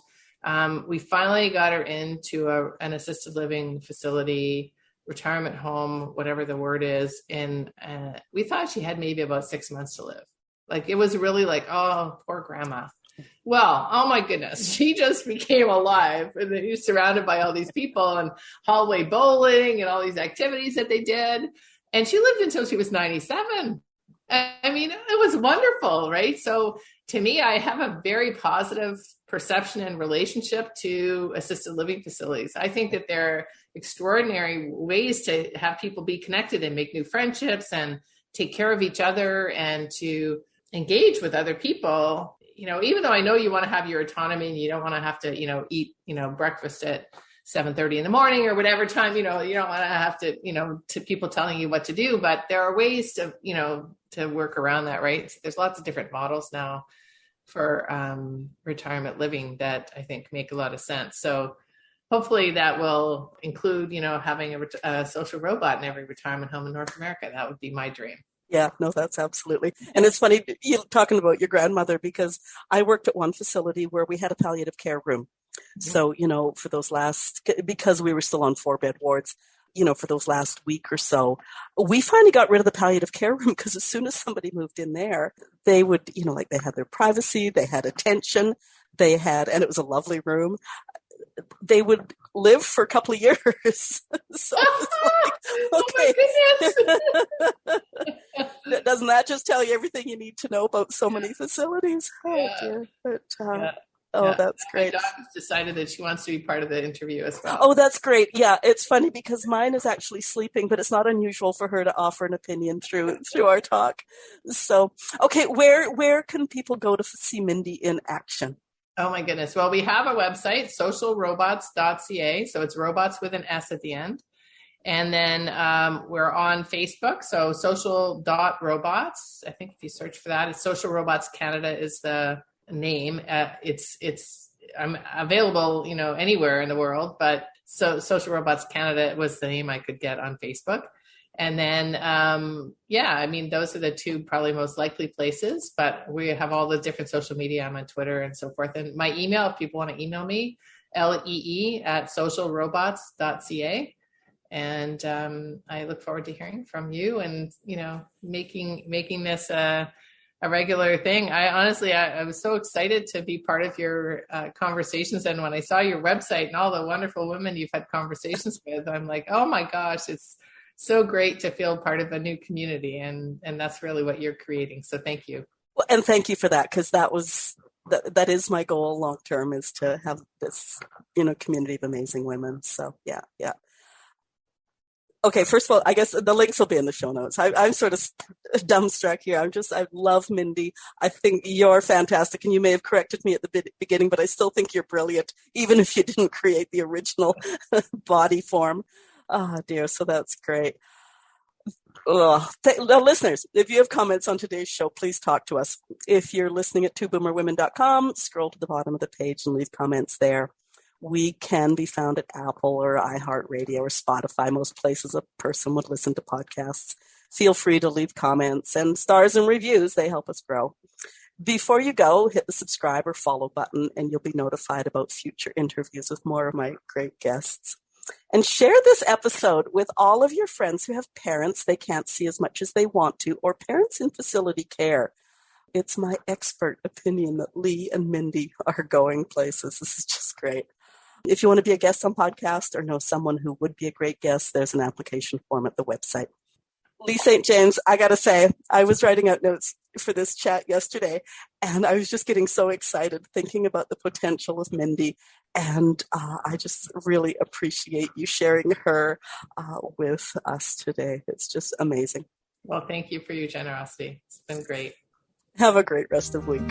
We finally got her into an assisted living facility, retirement home, whatever the word is. And we thought she had maybe about 6 months to live. Like, it was really like, oh, poor grandma. Well, oh my goodness, she just became alive, and then you're surrounded by all these people and hallway bowling and all these activities that they did. And she lived until she was 97. I mean, it was wonderful, right? So to me, I have a very positive perception and relationship to assisted living facilities. I think that they're extraordinary ways to have people be connected and make new friendships and take care of each other and to engage with other people. Even though I know you want to have your autonomy and you don't want to have to, eat, breakfast at 7:30 in the morning or whatever time, you don't want to have to, to people telling you what to do, but there are ways to, to work around that, right? There's lots of different models now for retirement living that I think make a lot of sense. So hopefully that will include, having a social robot in every retirement home in North America. That would be my dream. Yeah, no, that's absolutely. And it's funny you talking about your grandmother, because I worked at one facility where we had a palliative care room. So, for those because we were still on 4-bed wards, for those last week or so, we finally got rid of the palliative care room, because as soon as somebody moved in there, they would, they had their privacy, they had attention, and it was a lovely room. They would live for a couple of years. So okay. Oh my goodness. Doesn't that just tell you everything you need to know about so many facilities? Oh, dear. But, that's great. My dog has decided that she wants to be part of the interview as well. Oh, that's great. Yeah, it's funny because mine is actually sleeping, but it's not unusual for her to offer an opinion through our talk. So, okay, where can people go to see Mindy in action? Oh my goodness. Well, we have a website, socialrobots.ca. So it's robots with an S at the end. And then we're on Facebook. So social.robots. I think if you search for that, it's Social Robots Canada is the name. I'm available, anywhere in the world, but so Social Robots Canada was the name I could get on Facebook. And then, those are the two probably most likely places, but we have all the different social media. I'm on Twitter and so forth. And my email, if people want to email me, lee@socialrobots.ca. And I look forward to hearing from you and, making this a regular thing. I was so excited to be part of your conversations. And when I saw your website and all the wonderful women you've had conversations with, I'm like, oh my gosh, it's so great to feel part of a new community. And that's really what you're creating. So thank you. Well, and thank you for that, because that is my goal long term, is to have this, community of amazing women. So yeah. Okay, first of all, I guess the links will be in the show notes. I'm sort of dumbstruck here. I love Mindy. I think you're fantastic, and you may have corrected me at the beginning, but I still think you're brilliant, even if you didn't create the original body form. Oh, dear. So that's great. Listeners, if you have comments on today's show, please talk to us. If you're listening at twoboomerwomen.com, scroll to the bottom of the page and leave comments there. We can be found at Apple or iHeartRadio or Spotify, most places a person would listen to podcasts. Feel free to leave comments and stars and reviews. They help us grow. Before you go, hit the subscribe or follow button, and you'll be notified about future interviews with more of my great guests. And share this episode with all of your friends who have parents they can't see as much as they want to, or parents in facility care. It's my expert opinion that Lee and Mindy are going places. This is just great. If you want to be a guest on podcast or know someone who would be a great guest, there's an application form at the website. Lee St. James, I got to say, I was writing out notes for this chat yesterday, and I was just getting so excited thinking about the potential of Mindy. And I just really appreciate you sharing her with us today. It's just amazing. Well, thank you for your generosity. It's been great. Have a great rest of the week.